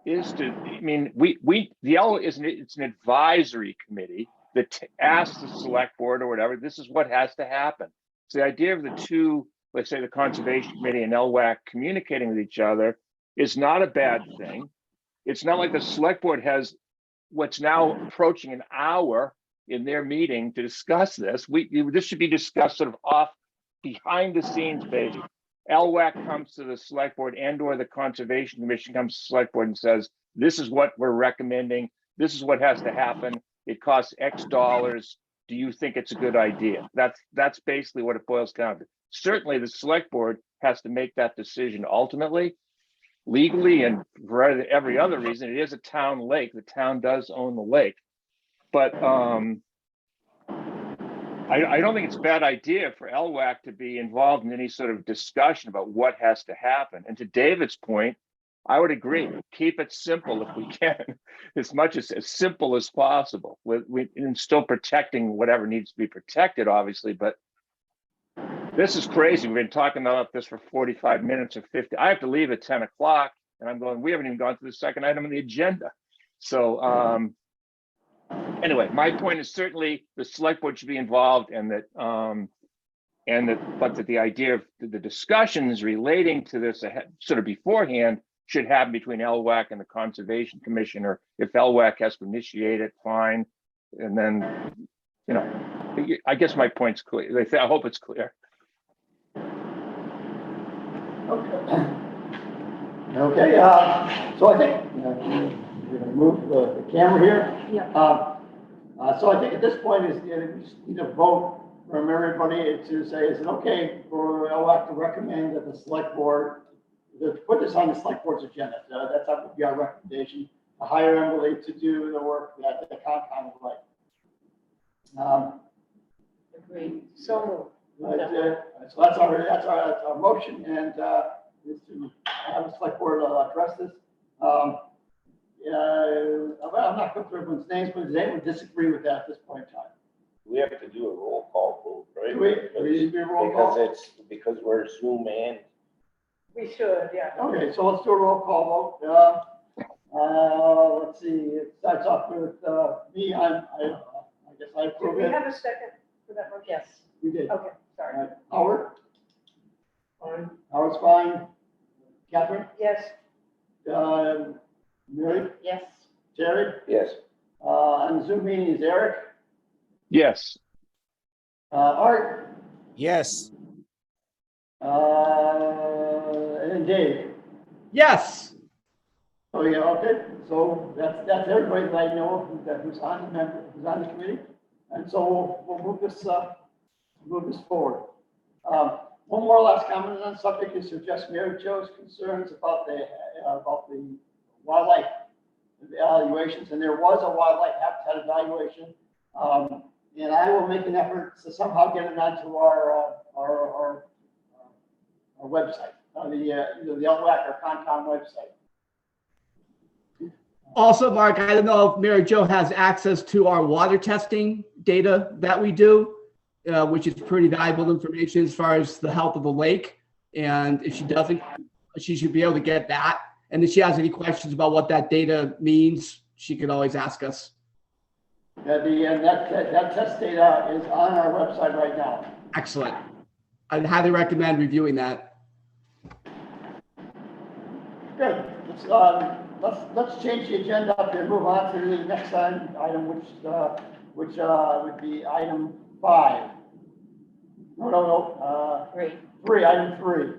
is to, I mean, it's an advisory committee that asks the select board or whatever, this is what has to happen. So the idea of the two, let's say the conservation committee and LWAC communicating with each other is not a bad thing. It's not like the select board has what's now approaching an hour in their meeting to discuss this. This should be discussed sort of off behind the scenes basis. LWAC comes to the select board or the conservation commission comes to the select board and says, this is what we're recommending. This is what has to happen. It costs X dollars. Do you think it's a good idea? That's basically what it boils down to. Certainly the select board has to make that decision ultimately. Legally and for every other reason, it is a town lake. The town does own the lake. But I don't think it's a bad idea for LWAC to be involved in any sort of discussion about what has to happen. And to David's point, I would agree. Keep it simple if we can, as much as simple as possible. And still protecting whatever needs to be protected, obviously. But this is crazy. We've been talking about this for 45 minutes or 50. I have to leave at 10 o'clock, and I'm going, we haven't even gone through the second item on the agenda. So anyway, my point is certainly the select board should be involved, but that the idea of the discussions relating to this sort of beforehand should happen between LWAC and the Conservation Commission, or if LWAC has to initiate it, fine. And then, I guess my point's clear. I hope it's clear. Okay, so I think we're going to move the camera here. Yeah. So I think at this point we just need a vote from everybody to say, is it okay for LWAC to recommend that the select board, to put this on the select board's agenda? That's how would be our recommendation, to hire Emily to do the work that the Concom would like. Agreed. So moved. So that's our motion, and is to have the select board address this. I'm not going through everyone's names, but does anyone disagree with that at this point in time? We have to do a roll call vote, right? Do we need to do a roll call? Because we're Zoom and. We should, yeah. Okay, so let's do a roll call vote. Let's see, it starts off with me. I guess I Do approve we it. have a second for that motion? Yes. We did. Okay, sorry. Howard? Fine. Howard's fine. Catherine? Yes. Mary? Yes. Terry? Yes. On the Zoom meeting is Eric. Yes. Art? Yes. And Dave. Yes. Oh, yeah, okay, so that's everybody that I know who's on the member, who's on the committee. And so we'll move this forward. One more last comment on the subject is to address Mary Jo's concerns about the wildlife evaluations, and there was a wildlife habitat evaluation. And I will make an effort to somehow get it onto our website, either the LWAC or Concom website. Also, Mark, I don't know if Mary Jo has access to our water testing data that we do, which is pretty valuable information as far as the health of the lake. And if she doesn't, she should be able to get that. And if she has any questions about what that data means, she can always ask us. Yeah, that test data is on our website right now. Excellent. I'd highly recommend reviewing that. Good. Let's change the agenda up and move on to the next item, which would be item 5. No. Item 3.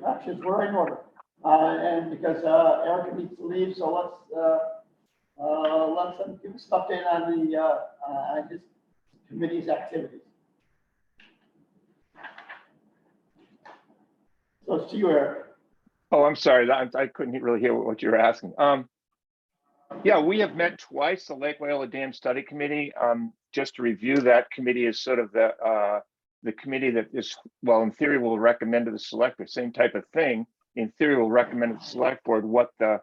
Actually, we're in order. And because Erica needs to leave, so let's give us an update on his committee's activities. So it's to you, Eric. Oh, I'm sorry, I couldn't really hear what you were asking. Yeah, we have met twice, the Lake Wyola Dam Study Committee. Just to review, that committee is sort of the committee that is, well, in theory, will recommend to the select board, same type of thing. In theory, will recommend to the select board what the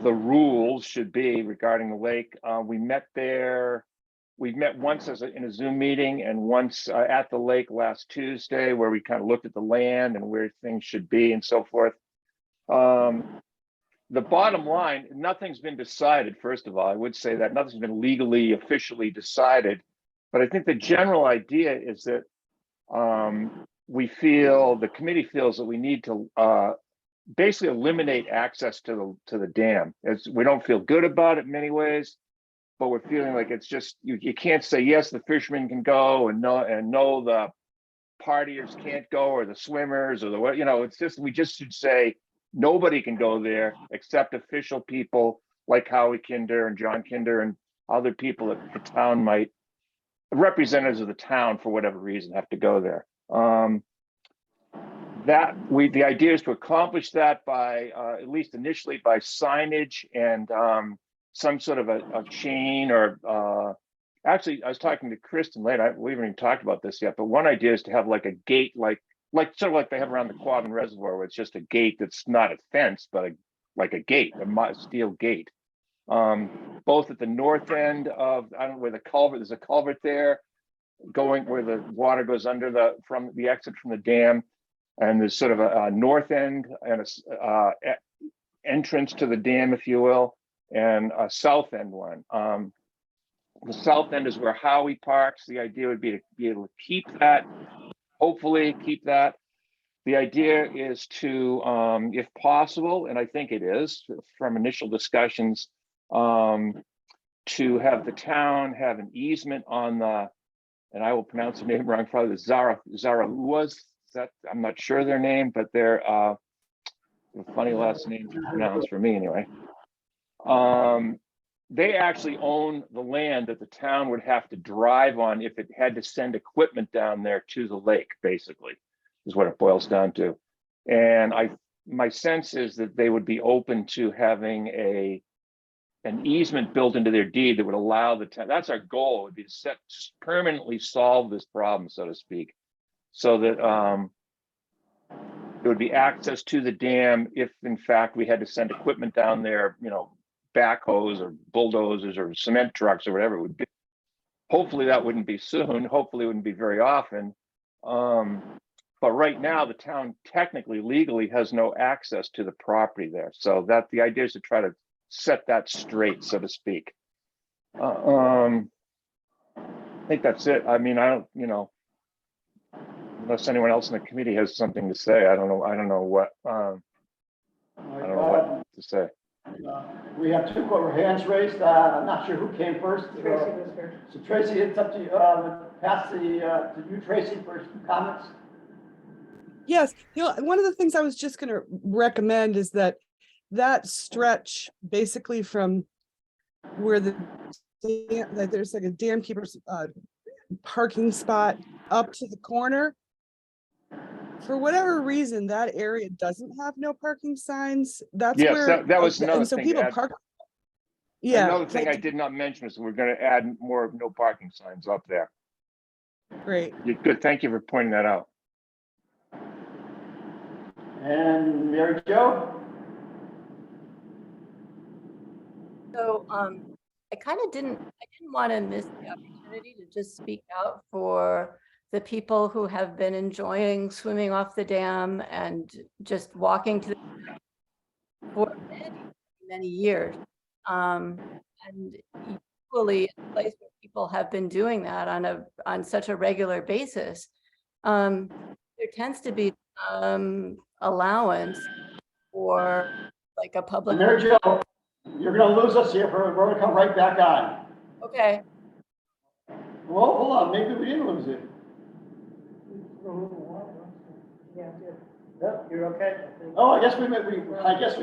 rules should be regarding the lake. We met there. We've met once in a Zoom meeting and once at the lake last Tuesday, where we kind of looked at the land and where things should be and so forth. The bottom line, nothing's been decided. First of all, I would say that nothing's been legally, officially decided. But I think the general idea is that the committee feels that we need to basically eliminate access to the dam. We don't feel good about it in many ways, but we're feeling like it's just, you can't say, yes, the fishermen can go and no, the partiers can't go, or the swimmers, or it's just, we just should say, nobody can go there except official people like Howie Kinder and John Kinder and other people that the town might, representatives of the town for whatever reason, have to go there. The idea is to accomplish that by at least initially by signage and some sort of a chain, or actually I was talking to Kristen later, we haven't even talked about this yet, but one idea is to have like a gate, like sort of like they have around the Quabbin Reservoir, where it's just a gate that's not a fence, but like a gate, a steel gate. Both at the north end of, I don't know where the culvert, there's a culvert there going where the water goes under from the exit from the dam, and there's sort of a north end and a entrance to the dam, if you will, and a south end one. The south end is where Howie parks. The idea would be to be able to keep that, hopefully keep that. The idea is to, if possible, and I think it is from initial discussions, to have the town have an easement on the, and I will pronounce the name wrong, probably the Zarahuas. I'm not sure their name, but they're a funny last name to pronounce for me anyway. They actually own the land that the town would have to drive on if it had to send equipment down there to the lake, basically, is what it boils down to. And my sense is that they would be open to having an easement built into their deed that would allow the town. That's our goal, would be to permanently solve this problem, so to speak, so that there would be access to the dam if, in fact, we had to send equipment down there, backhoes or bulldozers or cement trucks or whatever it would be. Hopefully that wouldn't be soon. Hopefully it wouldn't be very often. But right now the town technically, legally has no access to the property there. So that the idea is to try to set that straight, so to speak. I think that's it. I mean, I don't, unless anyone else in the committee has something to say, I don't know what to say. We have 2 hands raised. I'm not sure who came first. Tracy was here. So Tracy, it's up to you. pass to you, Tracy, for some comments. Yes, one of the things I was just gonna recommend is that stretch basically from where that there's like a dam keeper's parking spot up to the corner. For whatever reason, that area doesn't have no parking signs. That's Yes, where. that was another and so thing to people add. park. Yeah. Another thing I like- did not mention is we're gonna add more no parking signs up there. Great. Good, thank you for pointing that out. And Mary Jo? So I kind of didn't want to miss the opportunity to just speak out for the people who have been enjoying swimming off the dam and just walking to the dam for many years. And equally, a place where people have been doing that on such a regular basis, there tends to be allowance for like a public. Mary Jo, you're gonna lose us here, we're gonna come right back on. Okay. Well, hold on, maybe we didn't lose it. No, you're okay. Oh, I guess we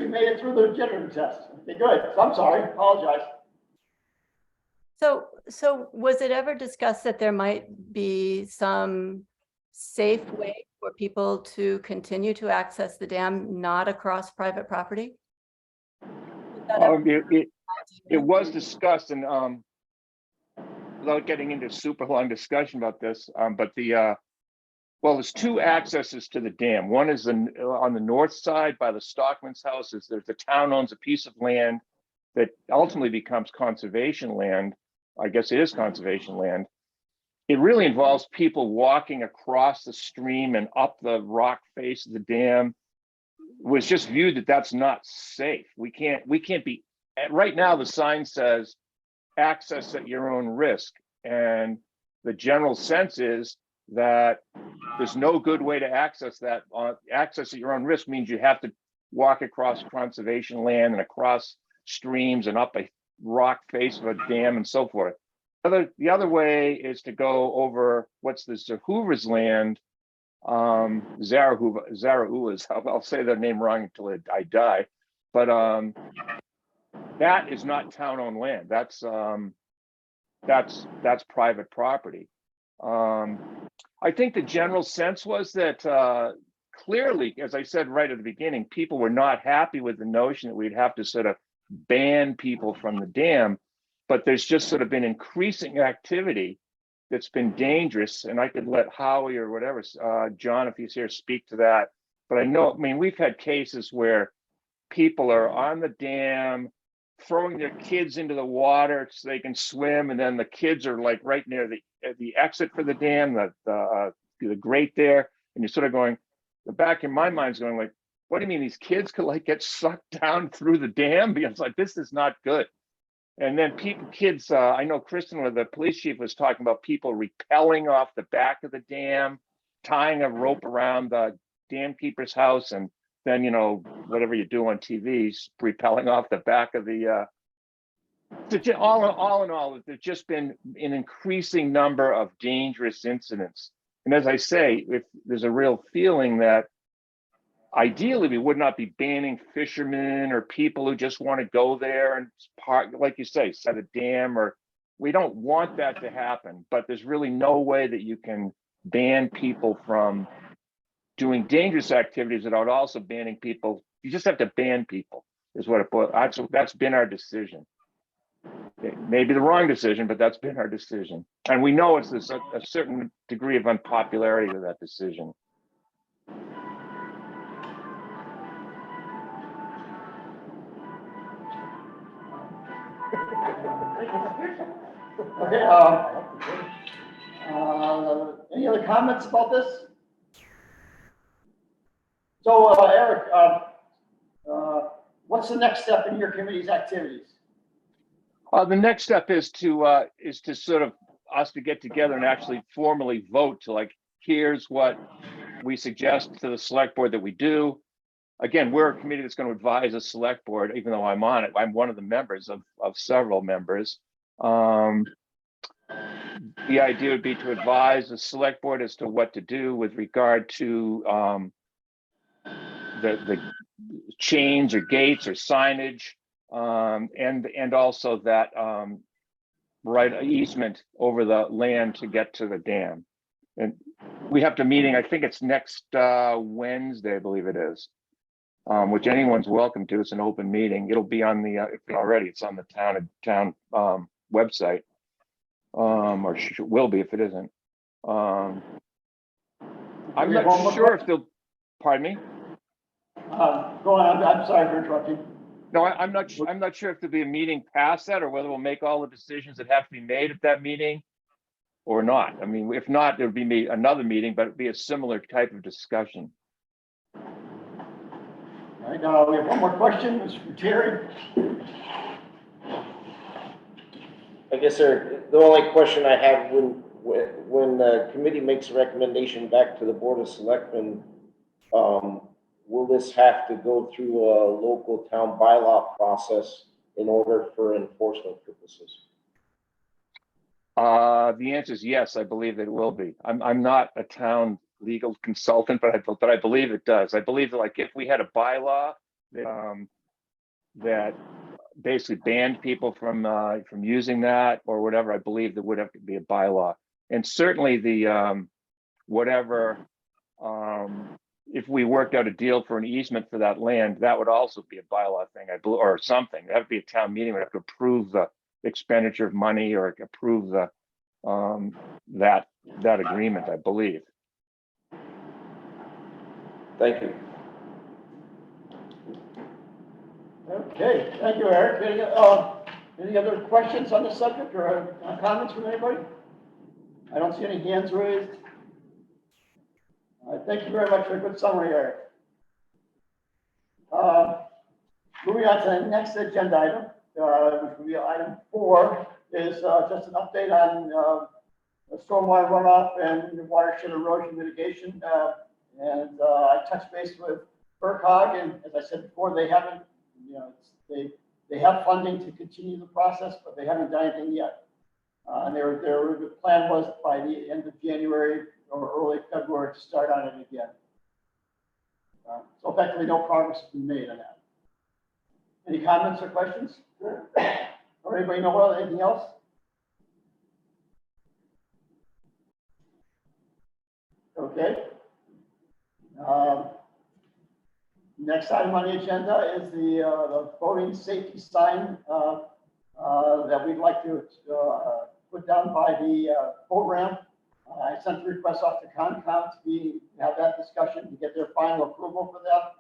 made it through the generator test. Okay, good. So I'm sorry, apologize. So was it ever discussed that there might be some safe way for people to continue to access the dam, not across private property? Was that ever- It was discussed, and without getting into super long discussion about this, but well, there's two accesses to the dam. One is on the north side by the Stockman's houses. There's the town owns a piece of land that ultimately becomes conservation land. I guess it is conservation land. It really involves people walking across the stream and up the rock face of the dam. It was just viewed that that's not safe. We can't be, right now the sign says access at your own risk. And the general sense is that there's no good way to access that. Access at your own risk means you have to walk across conservation land and across streams and up a rock face of a dam and so forth. The other way is to go over what's the Hoover's land, Zarahua's, I'll say their name wrong until I die, but that is not town-owned land. That's private property. I think the general sense was that clearly, as I said right at the beginning, people were not happy with the notion that we'd have to sort of ban people from the dam, but there's just sort of been increasing activity that's been dangerous. And I could let Howie or whatever, John, if he's here, speak to that. But I mean, we've had cases where people are on the dam, throwing their kids into the water so they can swim, and then the kids are like right near the exit for the dam, the grate there, and you're sort of going, the back in my mind's going like, what do you mean these kids could like get sucked down through the dam? Because like, this is not good. And then kids, I know Kristen, the police chief, was talking about people rappelling off the back of the dam, tying a rope around the dam keeper's house, and then, whatever you do on TV, rappelling off the back of the, all in all, there's just been an increasing number of dangerous incidents. And as I say, if there's a real feeling that ideally we would not be banning fishermen or people who just want to go there and park, like you say, set a dam, or we don't want that to happen, but there's really no way that you can ban people from doing dangerous activities without also banning people. You just have to ban people is what it boils. That's been our decision. It may be the wrong decision, but that's been our decision. And we know it's a certain degree of unpopularity with that decision. Okay, any other comments about this? So, Eric, what's the next step in your committee's activities? The next step is to sort of us to get together and actually formally vote to like, here's what we suggest to the select board that we do. Again, we're a committee that's going to advise the select board, even though I'm on it. I'm one of the members of several members. the idea would be to advise the select board as to what to do with regard to the chains or gates or signage, and also that right easement over the land to get to the dam. And we have to meeting, I think it's next Wednesday, I believe it is, which anyone's welcome to. It's an open meeting. It'll be on the already. It's on the town website, or will be if it isn't. I'm not sure if they'll. Pardon me. Go on, I'm sorry for interrupting. No, I'm not sure if there'll be a meeting past that or whether we'll make all the decisions that have to be made at that meeting or not. I mean, if not, there'll be another meeting, but it'd be a similar type of discussion. All right, we have one more question, Mr. Terry. I guess, sir, the only question I have, when the committee makes a recommendation back to the Board of Selectmen, will this have to go through a local town bylaw process in order for enforcement purposes? The answer is yes, I believe it will be. I'm not a town legal consultant, but I believe it does. I believe that, like, if we had a bylaw that basically banned people from using that or whatever, I believe there would have to be a bylaw. And certainly the whatever, if we worked out a deal for an easement for that land, that would also be a bylaw thing, I believe, or something. That would be a town meeting. We'd have to approve the expenditure of money or approve the that agreement, I believe. Thank you. Okay, thank you, Eric. Any other questions on the subject or comments from anybody? I don't see any hands raised. Thank you very much for a good summary, Eric. Moving on to the next agenda item, which will be item 4, is just an update on stormwater runoff and watershed erosion mitigation. I touched base with FERCog, and as I said before, they haven't, they have funding to continue the process, but they haven't done anything yet. And their plan was by the end of January or early February to start on it again. So effectively, no progress has been made on that. Any comments or questions? Or anybody know about anything else? Okay. Next item on the agenda is the voting safety sign that we'd like to put down by the boat ramp. I sent the request off to Concom to have that discussion to get their final approval for that.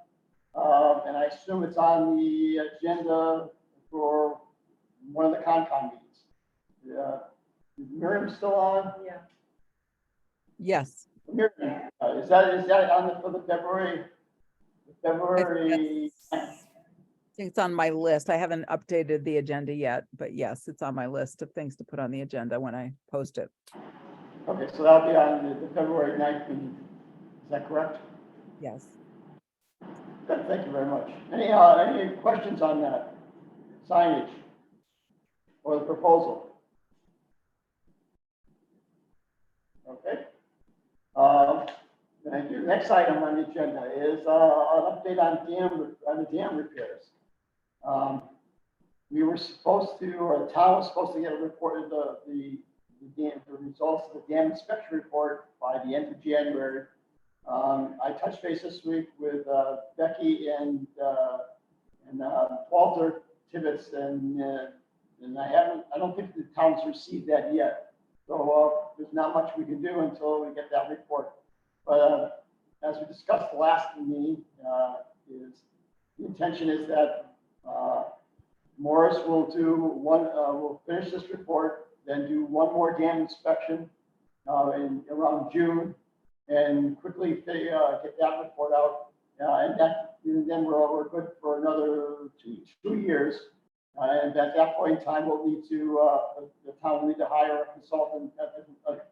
And I assume it's on the agenda for one of the Concom meetings. Is Miriam still on? Yeah. Yes. Miriam, is that on for the February? I think it's on my list. I haven't updated the agenda yet, but yes, it's on my list of things to put on the agenda when I post it. Okay, so that'll be on the February 9th meeting. Is that correct? Yes. Good, thank you very much. Any questions on that signage or the proposal? Okay. Thank you. Next item on the agenda is an update on the dam repairs. We were supposed to, or the town was supposed to get a report of the results of the dam inspection report by the end of January. I touched base this week with Becky and Walter Tibbetts, and I don't think the town's received that yet. So there's not much we can do until we get that report. But as we discussed the last meeting, the intention is that Morris will will finish this report, then do one more dam inspection around June, and quickly get that report out. And then we're good for another two years. And at that point in time, we'll need to, the town will need to hire a consultant,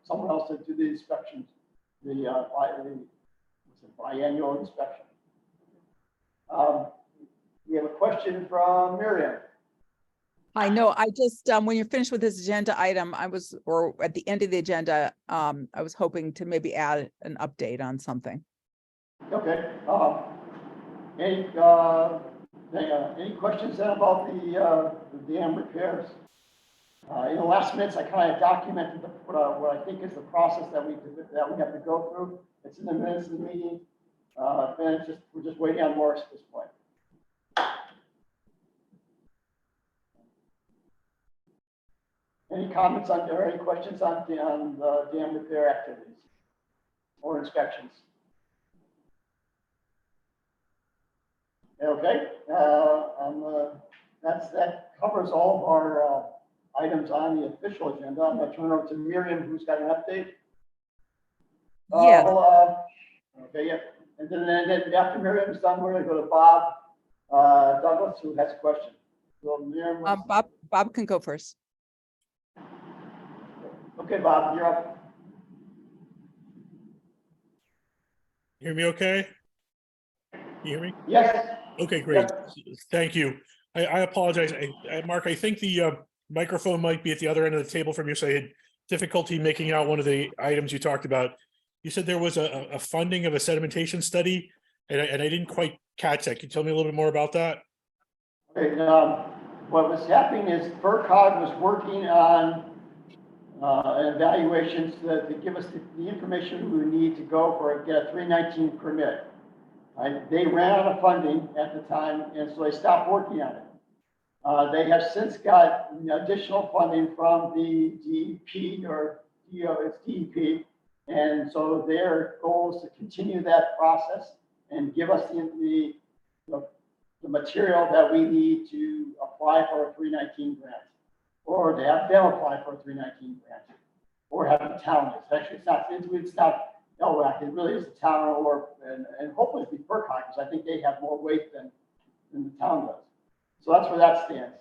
someone else to do the inspections, the biannual inspection. We have a question from Miriam. I know, I just, when you're finished with this agenda item, or at the end of the agenda, I was hoping to maybe add an update on something. Okay, any, any questions then about the dam repairs? In the last minutes, I kind of documented what I think is the process that we have to go through. It's in the minutes of the meeting. And we're just waiting on Morris at this point. Any comments or any questions on the dam repair activities or inspections? Okay, that covers all of our items on the official agenda. I'm going to turn it over to Miriam, who's got an update. Yeah. Okay, yeah. And then after Miriam's done, we're going to go to Bob Douglas, who has a question. So Miriam, Bob can go first. okay, Bob, you're up. Hear me okay? You hear me? Yes. Okay, great. Yes. Thank you. I apologize. Mark, I think the microphone might be at the other end of the table from you, so I had difficulty making out one of the items you talked about. You said there was a funding of a sedimentation study, and I didn't quite catch that. Can you tell me a little bit more about that? Okay, what was happening is FERCog was working on an evaluation to give us the information we need to go get a 319 permit. They ran out of funding at the time, and so they stopped working on it. They have since got additional funding from the DEP, or it's DEP, and so their goal is to continue that process and give us the material that we need to apply for a 319 grant, or to have them apply for a 319 grant, or have the town. Actually, it's not LWAC, it really is the town, and hopefully it's the FERCog, because I think they have more weight than the town does. So that's where that stands.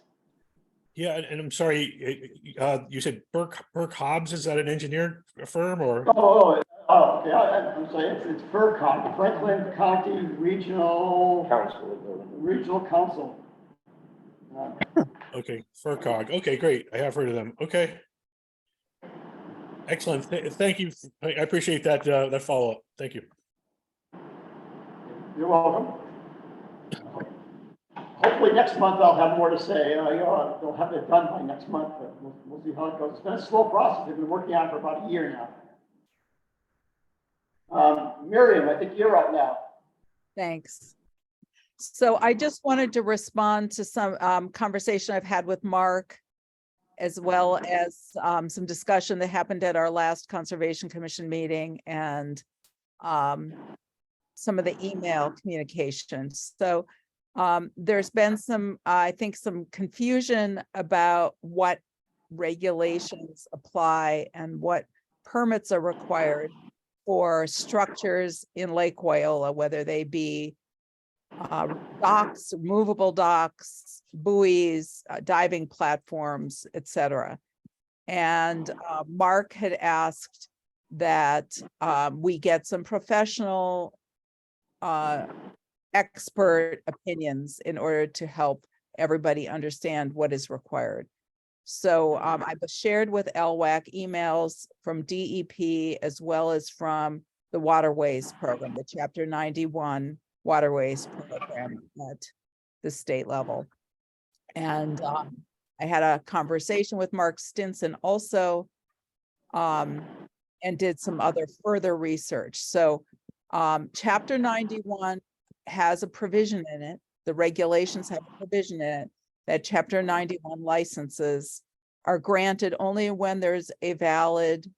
Yeah, and I'm sorry, you said Burke Hobbs, is that an engineer firm or? Okay, I'm sorry, it's FERCog, Franklin County Regional Council. Okay, FERCog. Okay, great. I have heard of them. Okay. Excellent. Thank you. I appreciate that that follow-up. Thank you. You're welcome. Hopefully next month I'll have more to say. They'll have it done by next month, but we'll see how it goes. It's been a slow process. They've been working on it for about a year now. Miriam, I think you're up now. Thanks. So I just wanted to respond to some conversation I've had with Mark, as well as some discussion that happened at our last Conservation Commission meeting, and some of the email communications. So there's been I think some confusion about what regulations apply and what permits are required for structures in Lake Wyola, whether they be docks, movable docks, buoys, diving platforms, etc. And Mark had asked that we get some professional expert opinions in order to help everybody understand what is required. So I was shared with LWAC emails from DEP, as well as from the Waterways Program, the Chapter 91 Waterways Program at the state level. And I had a conversation with Mark Stinson also, and did some other further research. So Chapter 91 has a provision in it. The regulations have a provision in it that Chapter 91 licenses are granted only when there's a valid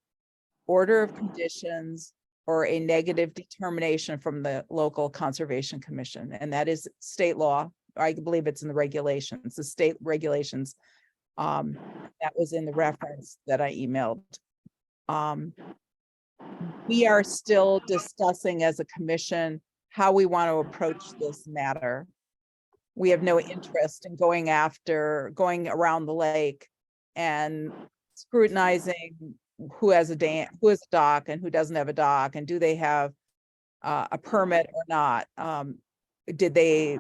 order of conditions or a negative determination from the local Conservation Commission. And that is state law. I believe it's in the regulations, the state regulations. That was in the reference that I emailed. We are still discussing as a commission how we want to approach this matter. We have no interest in going around the lake and scrutinizing who has a dock and who doesn't have a dock, and do they have a permit or not? Did they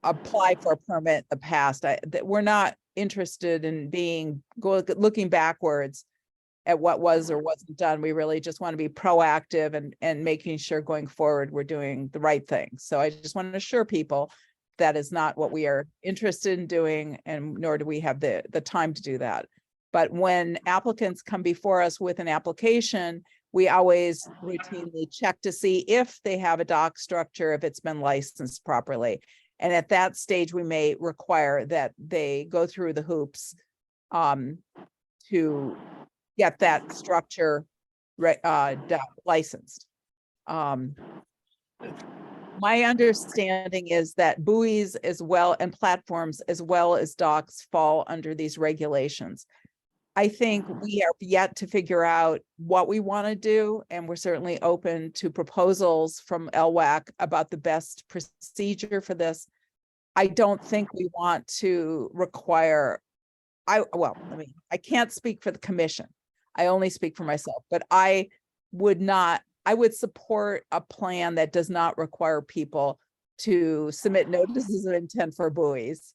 apply for a permit in the past? We're not interested in looking backwards at what was or wasn't done. We really just want to be proactive and making sure going forward, we're doing the right thing. So I just want to assure people that is not what we are interested in doing, and nor do we have the time to do that. But when applicants come before us with an application, we always routinely check to see if they have a dock structure, if it's been licensed properly. And at that stage, we may require that they go through the hoops to get that structure licensed. My understanding is that buoys as well and platforms as well as docks fall under these regulations. I think we are yet to figure out what we want to do, and we're certainly open to proposals from LWAC about the best procedure for this. I don't think we want to require, I can't speak for the commission. I only speak for myself, but I would support a plan that does not require people to submit notices of intent for buoys,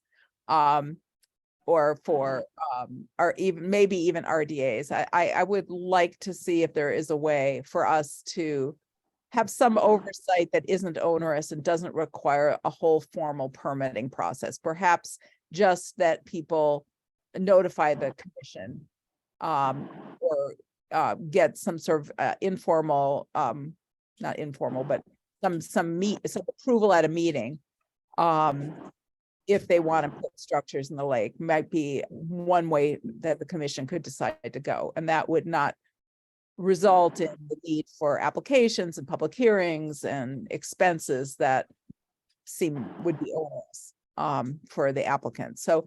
or for, or even maybe even RDAs. I would like to see if there is a way for us to have some oversight that isn't onerous and doesn't require a whole formal permitting process. Perhaps just that people notify the commission, or get some sort of informal, not informal, but some approval at a meeting. If they want to put structures in the lake, might be one way that the commission could decide to go. And that would not result in the need for applications and public hearings and expenses that would be onerous for the applicant. So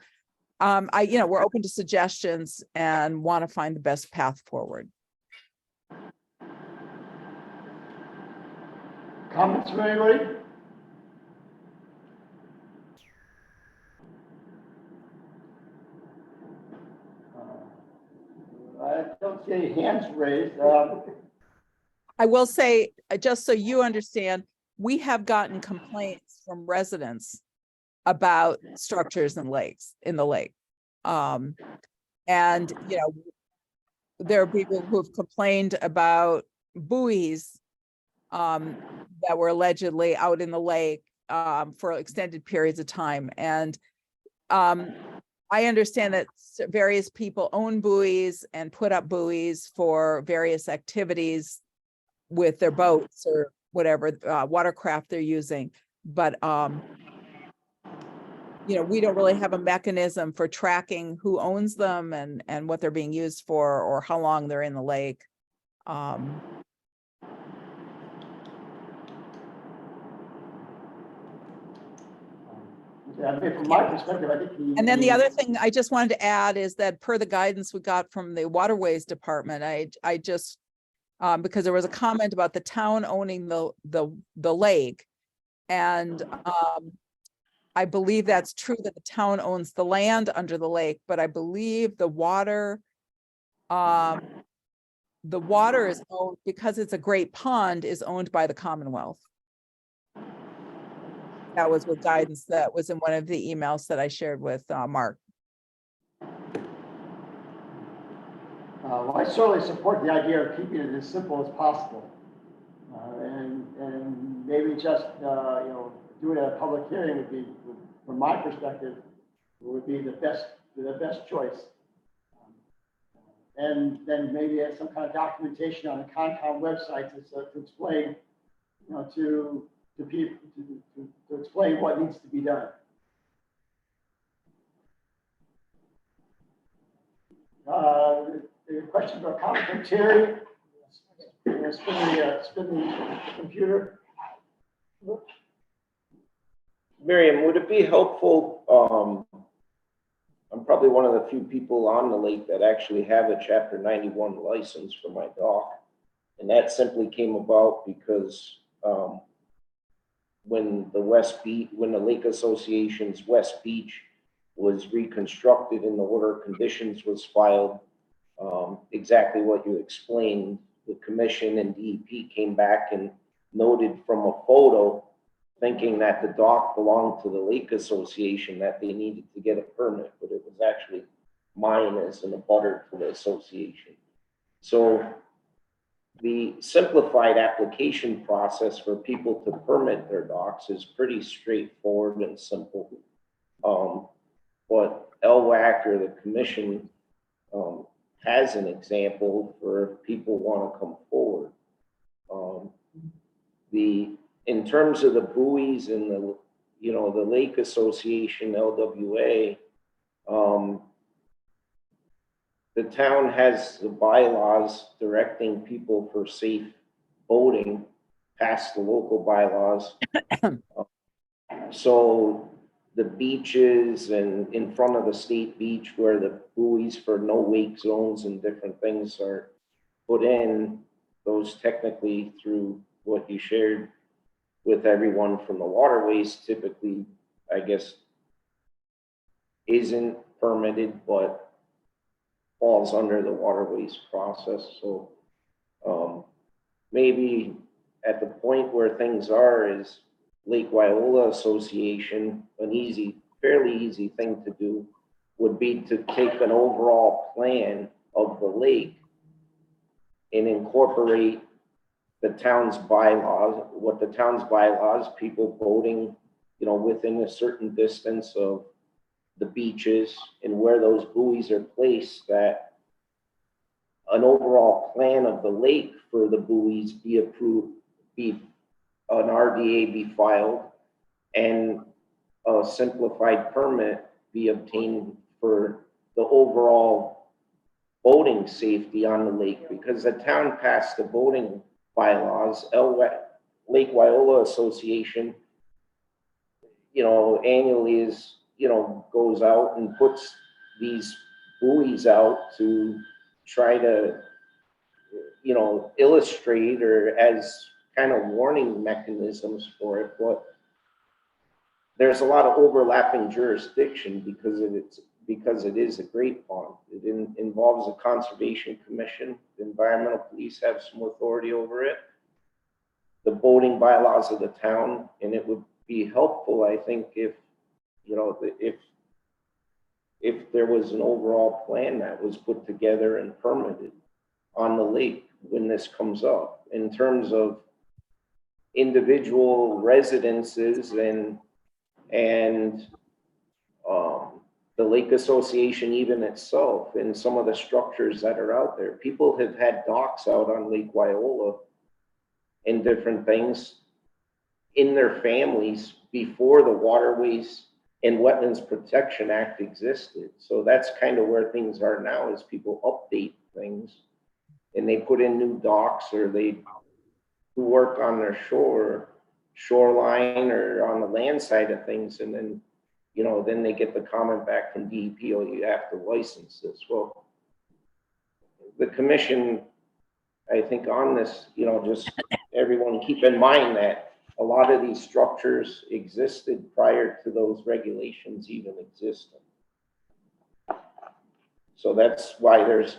we're open to suggestions and want to find the best path forward. Comments from anybody? I don't see any hands raised. I will say, just so you understand, we have gotten complaints from residents about structures in the lake. And, there are people who have complained about buoys that were allegedly out in the lake for extended periods of time. And I understand that various people own buoys and put up buoys for various activities with their boats or whatever watercraft they're using. But we don't really have a mechanism for tracking who owns them and what they're being used for or how long they're in the lake. Yeah, I mean, from my perspective, I think. And then the other thing I just wanted to add is that per the guidance we got from the Waterways Department, I just, because there was a comment about the town owning the lake. And I believe that's true that the town owns the land under the lake, but I believe the water is owned, because it's a great pond, is owned by the Commonwealth. That was with guidance that was in one of the emails that I shared with Mark. Well, I certainly support the idea of keeping it as simple as possible. And maybe just, doing a public hearing would be, from my perspective, would be the best choice. And then maybe have some kind of documentation on the Concom website to explain, to people, to explain what needs to be done. The questions or comments from Terry? Spin the computer. Miriam, would it be helpful? I'm probably one of the few people on the lake that actually have a Chapter 91 license for my dock. And that simply came about because when the Lake Association's West Beach was reconstructed and the order of conditions was filed, exactly what you explained, the commission and DEP came back and noted from a photo thinking that the dock belonged to the lake association, that they needed to get a permit, but it was actually mine as an abutter to the association. So the simplified application process for people to permit their docks is pretty straightforward and simple. But LWAC or the commission has an example for if people want to come forward. In terms of the buoys and the Lake Association, LWA, the town has the bylaws directing people for safe boating past the local bylaws. So the beaches and in front of the state beach where the buoys for no wake zones and different things are put in, those technically through what you shared with everyone from the waterways typically, I guess, isn't permitted, but falls under the waterways process. So maybe at the point where things are is Lake Wyola Association, fairly easy thing to do would be to take an overall plan of the lake and incorporate the town's bylaws, what the town's bylaws, people boating, within a certain distance of the beaches and where those buoys are placed, that an overall plan of the lake for the buoys be approved, an RDA be filed, and a simplified permit be obtained for the overall boating safety on the lake, because the town passed the boating bylaws. Lake Wyola Association, annually goes out and puts these buoys out to try to, illustrate or as kind of warning mechanisms for it. But there's a lot of overlapping jurisdiction because it is a great pond. It involves a conservation commission. The environmental police have some authority over it. The boating bylaws of the town, and it would be helpful, I think, if there was an overall plan that was put together and permitted on the lake when this comes up, in terms of individual residences and the Lake Association even itself, and some of the structures that are out there. People have had docks out on Lake Wyola and different things in their families before the Waterways and Wetlands Protection Act existed. So that's kind of where things are now, is people update things and they put in new docks, or they work on their shoreline or on the land side of things, and then then they get the comment back from DEP, oh, you have to license this. Well, the commission, I think on this, just everyone keep in mind that a lot of these structures existed prior to those regulations even existing. So that's why there's,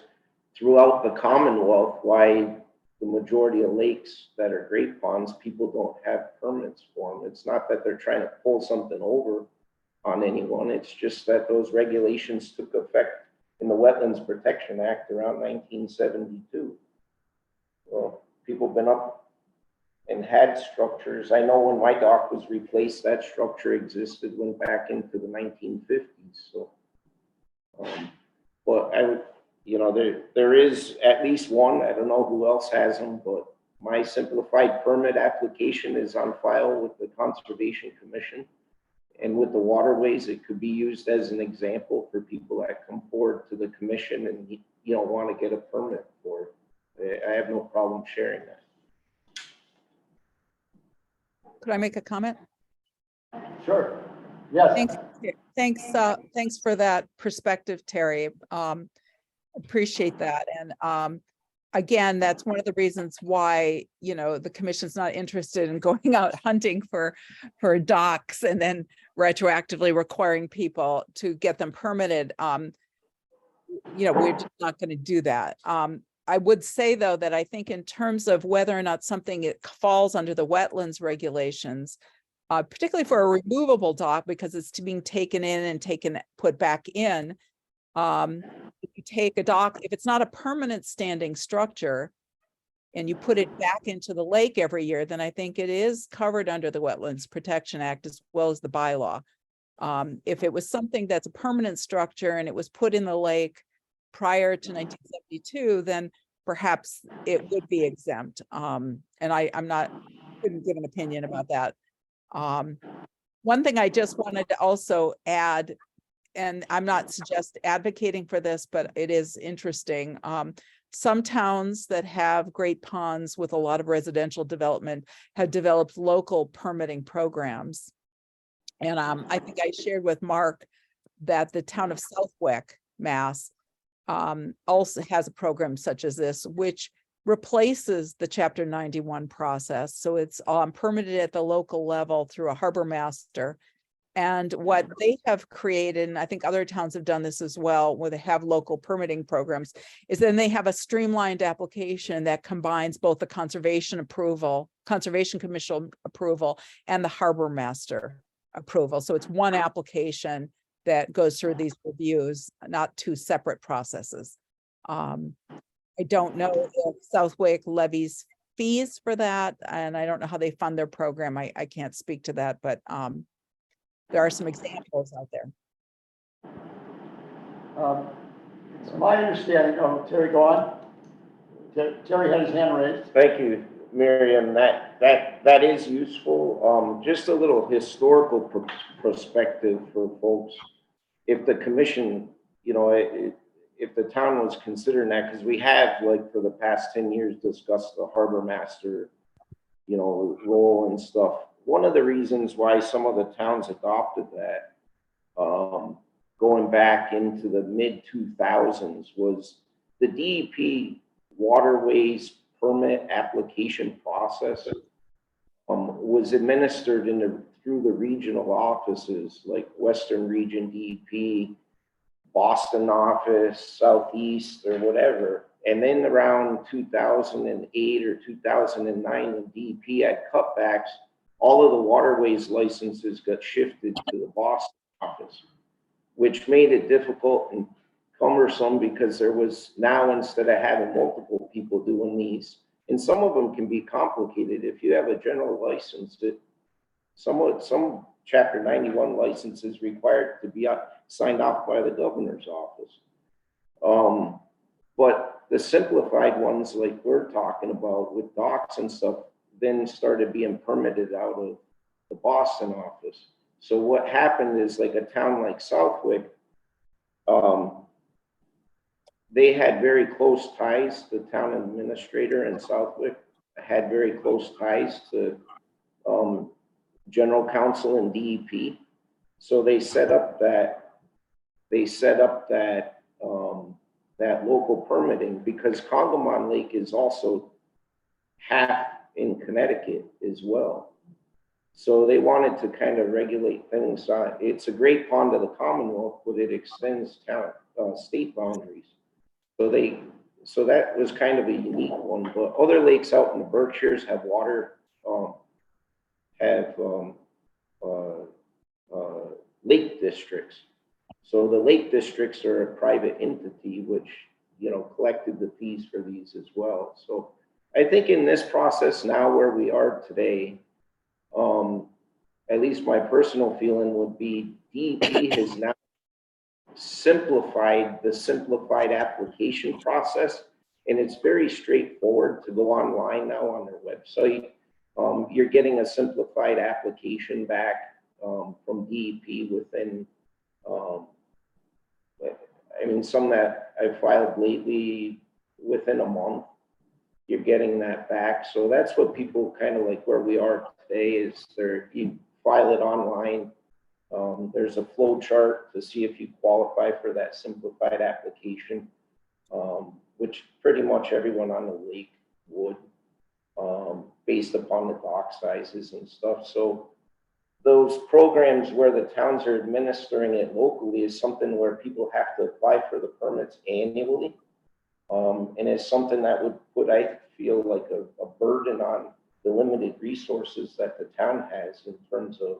throughout the Commonwealth, why the majority of lakes that are great ponds, people don't have permits for them. It's not that they're trying to pull something over on anyone. It's just that those regulations took effect in the Wetlands Protection Act around 1972. Well, people have been up and had structures. I know when my dock was replaced, that structure existed, went back into the 1950s. So, but I would, there is at least one, I don't know who else has them, but my simplified permit application is on file with the Conservation Commission. And with the waterways, it could be used as an example for people that come forward to the commission and want to get a permit for it. I have no problem sharing that. Could I make a comment? Sure. Yes. Thanks for that perspective, Terry. Appreciate that. And again, that's one of the reasons why, the commission's not interested in going out hunting for docks and then retroactively requiring people to get them permitted. We're just not going to do that. I would say, though, that I think in terms of whether or not something falls under the wetlands regulations, particularly for a removable dock, because it's being taken in and put back in. If you take a dock, if it's not a permanent standing structure and you put it back into the lake every year, then I think it is covered under the Wetlands Protection Act as well as the bylaw. If it was something that's a permanent structure and it was put in the lake prior to 1972, then perhaps it would be exempt. And couldn't give an opinion about that. One thing I just wanted to also add, and I'm not advocating for this, but it is interesting. Some towns that have great ponds with a lot of residential development have developed local permitting programs. And I think I shared with Mark that the town of Southwick, Mass, also has a program such as this, which replaces the Chapter 91 process. So it's permitted at the local level through a harbor master. And what they have created, and I think other towns have done this as well, where they have local permitting programs, is then they have a streamlined application that combines both the Conservation Commission approval and the harbor master approval. So it's one application that goes through these reviews, not two separate processes. I don't know if Southwick levies fees for that, and I don't know how they fund their program. I can't speak to that, but there are some examples out there. It's my understanding, Terry, go on. Terry had his hand raised. Thank you, Miriam. That is useful. Just a little historical perspective for folks. If the commission, if the town was considering that, because we have, like, for the past 10 years discussed the harbor master, role and stuff. One of the reasons why some of the towns adopted that, going back into the mid-2000s, was the DEP waterways permit application process was administered through the regional offices, like Western Region DEP, Boston office, Southeast, or whatever. And then around 2008 or 2009, when DEP had cutbacks, all of the waterways licenses got shifted to the Boston office, which made it difficult and cumbersome, because there was now, instead of having multiple people doing these, and some of them can be complicated. If you have a general license, some Chapter 91 licenses required to be signed off by the governor's office. But the simplified ones, like we're talking about with docks and stuff, then started being permitted out of the Boston office. So what happened is, like, a town like Southwick, they had very close ties. The town administrator in Southwick had very close ties to general counsel and DEP. So they set up that local permitting, because Congamon Lake is also half in Connecticut as well. So they wanted to kind of regulate things. It's a great pond of the Commonwealth, but it extends state boundaries. So that was kind of a unique one. But other lakes out in the Berkshires have water, lake districts. So the lake districts are a private entity, which, collected the fees for these as well. So I think in this process now, where we are today, at least my personal feeling would be DEP has now simplified the simplified application process, and it's very straightforward to go online now on their website. You're getting a simplified application back from DEP within, some that I filed lately within a month. You're getting that back. So that's what people kind of like where we are today is you file it online. There's a flow chart to see if you qualify for that simplified application, which pretty much everyone on the lake would, based upon the dock sizes and stuff. So those programs where the towns are administering it locally is something where people have to apply for the permits annually. And it's something that would put, I feel, like a burden on the limited resources that the town has in terms of,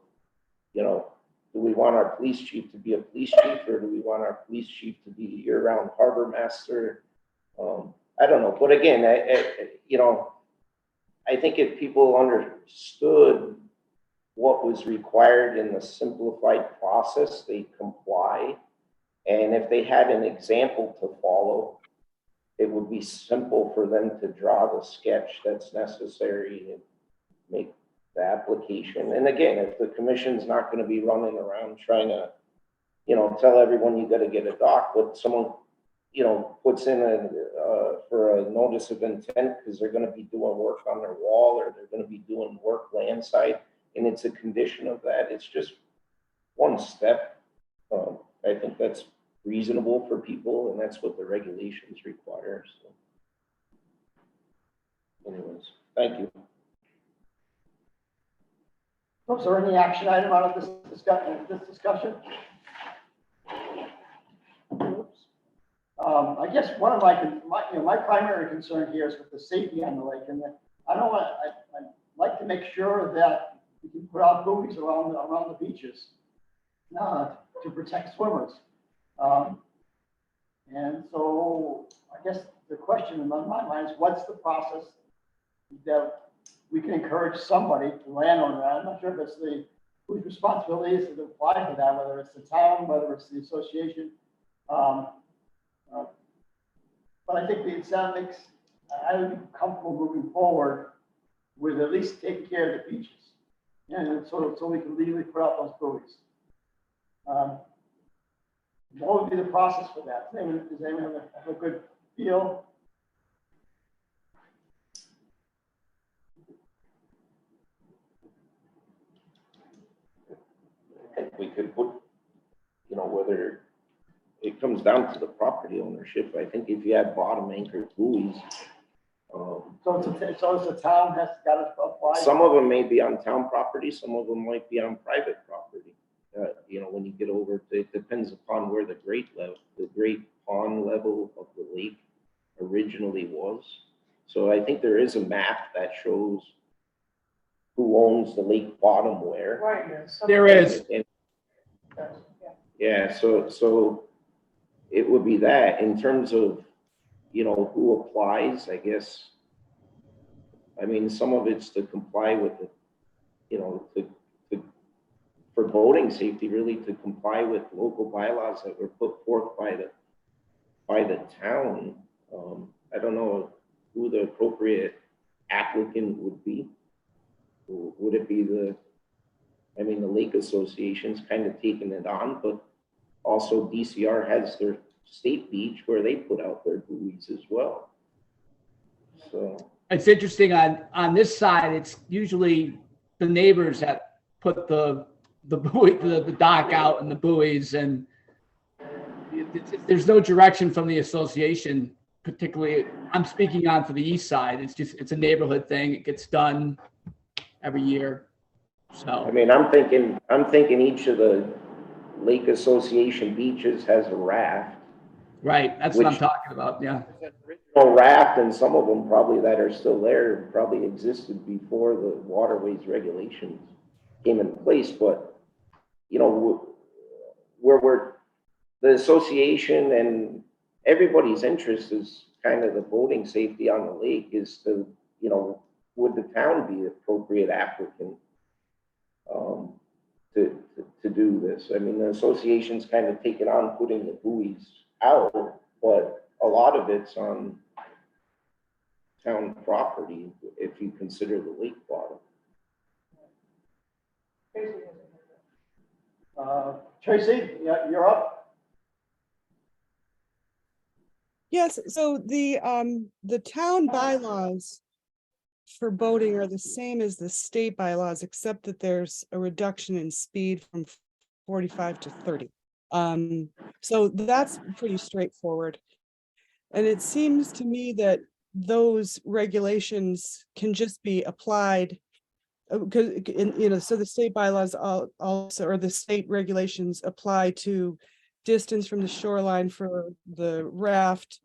you know, do we want our police chief to be a police chief, or do we want our police chief to be a year-round harbor master? I don't know, but again, you know, I think if people understood what was required in the simplified process, they comply. And if they had an example to follow, it would be simple for them to draw the sketch that's necessary and make the application. And again, if the commission's not going to be running around trying to, you know, tell everyone you got to get a dock, but someone, you know, puts in for a notice of intent because they're going to be doing work on their wall, or they're going to be doing work landside, and it's a condition of that. It's just one step. I think that's reasonable for people, and that's what the regulations require. So anyways, thank you. So is there any action item out of this discussion? I guess one of my primary concern here is with the safety on the lake, and I'd like to make sure that we can put out buoys around the beaches to protect swimmers. And so I guess the question in my mind is, what's the process that we can encourage somebody to land on that? I'm not sure if it's whose responsibility is to apply for that, whether it's the town, whether it's the association. But I think I would be comfortable moving forward with at least taking care of the beaches, and so we can legally put out those buoys. What would be the process for that? Does anyone have a good feel? I think we could put, you know, whether it comes down to the property ownership. I think if you had bottom anchored buoys, So the town has got to apply? some of them may be on town property, some of them might be on private property. You know, when you get over, it depends upon where the great pond level of the lake originally was. So I think there is a map that shows who owns the lake bottom where. Right, yes. There is. And, Yeah. yeah, so it would be that. In terms of, you know, who applies, I guess, I mean, some of it's to comply with the, you know, for boating safety, really to comply with local bylaws that were put forth by the town. I don't know who the appropriate applicant would be. Would it be the lake association's kind of taking it on, but also DCR has their state beach where they put out their buoys as well. So It's interesting on this side, it's usually the neighbors that put the buoy, the dock out and the buoys, and there's no direction from the association, particularly. I'm speaking on for the east side. It's a neighborhood thing. It gets done every year. So I mean, I'm thinking each of the lake association beaches has a raft. right, that's what I'm talking about. Yeah. Original raft, and some of them probably that are still there probably existed before the waterways regulations came in place. But you know, where the association and everybody's interest is kind of the boating safety on the lake is to, you know, would the town be the appropriate applicant to do this? I mean, the association's kind of taken on putting the buoys out, but a lot of it's on town property if you consider the lake bottom. Tracy, you're up. Yes, so the town bylaws for boating are the same as the state bylaws, except that there's a reduction in speed from 45 to 30. So that's pretty straightforward. And it seems to me that those regulations can just be applied because, you know, so the state bylaws also, or the state regulations apply to distance from the shoreline for the raft,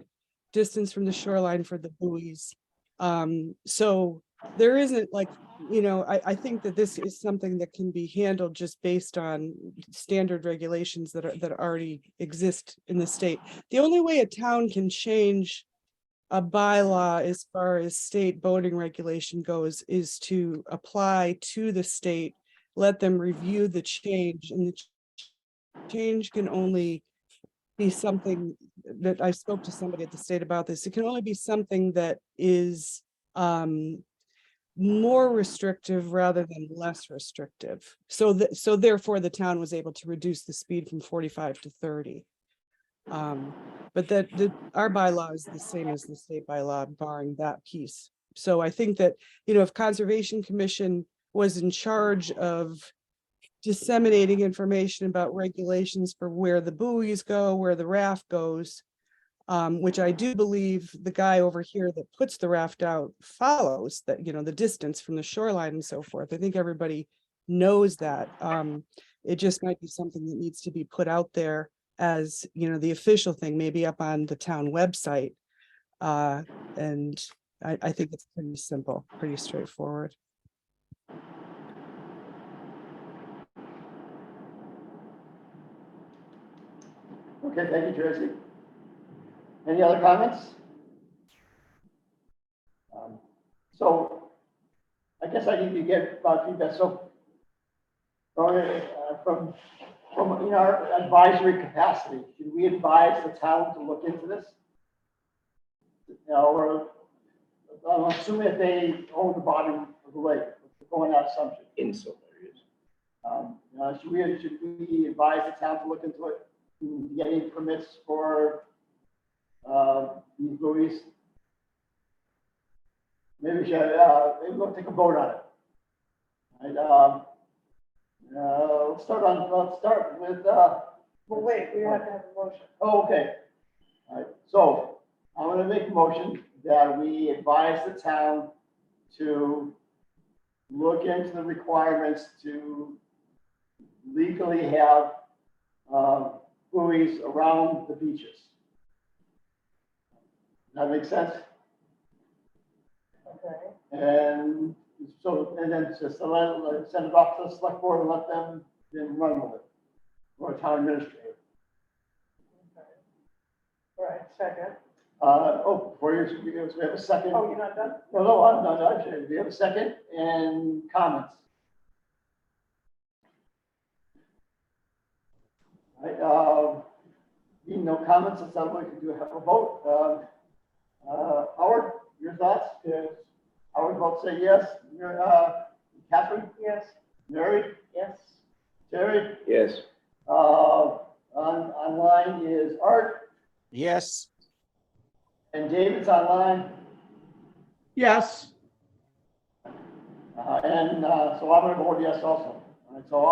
distance from the shoreline for the buoys. So there isn't like, I think that this is something that can be handled just based on standard regulations that already exist in the state. The only way a town can change a bylaw as far as state voting regulation goes is to apply to the state, let them review the change, and the change can only be something that I spoke to somebody at the state about this. It can only be something that is more restrictive rather than less restrictive. So therefore the town was able to reduce the speed from 45 to 30. But our bylaw is the same as the state bylaw, barring that piece. So I think that, if Conservation Commission was in charge of disseminating information about regulations for where the buoys go, where the raft goes, which I do believe the guy over here that puts the raft out follows that, the distance from the shoreline and so forth. I think everybody knows that. It just might be something that needs to be put out there as, the official thing, maybe up on the town website. And I think it's pretty simple, pretty straightforward. Okay, thank you, Tracy. Any other comments? So I guess I need to get feedback. So from in our advisory capacity, should we advise the town to look into this? Or I'm assuming that they own the bottom of the lake, going that assumption. In some areas. Should we advise the town to look into it, to get any permits for these buoys? Maybe we should, maybe we'll take a vote on it. And let's start with. Well, wait, we have to have a motion. Oh, okay. All right. So I'm going to make a motion that we advise the town to look into the requirements to legally have buoys around the beaches. Does that make sense? Okay. And so, and then just send it off to the select board and let them then run with it, or town administrator. Okay. All right, second. Before we have a second. Oh, you're not done? No, I'm not actually. We have a second and comments. All right, being no comments, it sounds like we do have a vote. Howard, your thoughts? Yes. Howard votes say yes. Catherine? Yes. Mary? Yes. Terry? Yes. Online is Art, Yes. and David's online. Yes. So I'm going to vote yes also. All right, so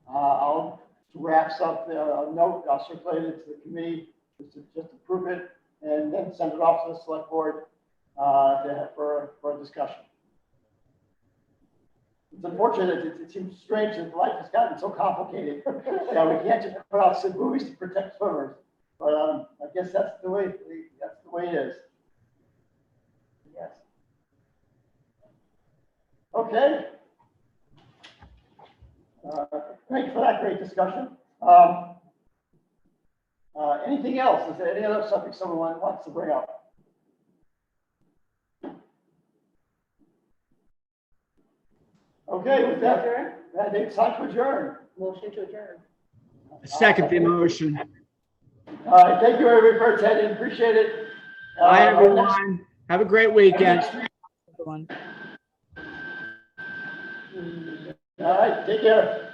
I'll draft something, a note, I'll circulate it to the committee just to approve it, and then send it off to the select board for a discussion. It's unfortunate, it seems strange that life has gotten so complicated. We can't just put out some buoys to protect swimmers, but I guess that's the way it is. Yes. Okay. Thank you for that great discussion. Anything else? Is there any other subject someone wants to bring up? Okay, with that, I think it's time to adjourn. Motion to adjourn. Second the motion. All right, thank you everybody for attending. Appreciate it. Bye, our next- everyone. Have a great weekend. Everyone. All right, take care.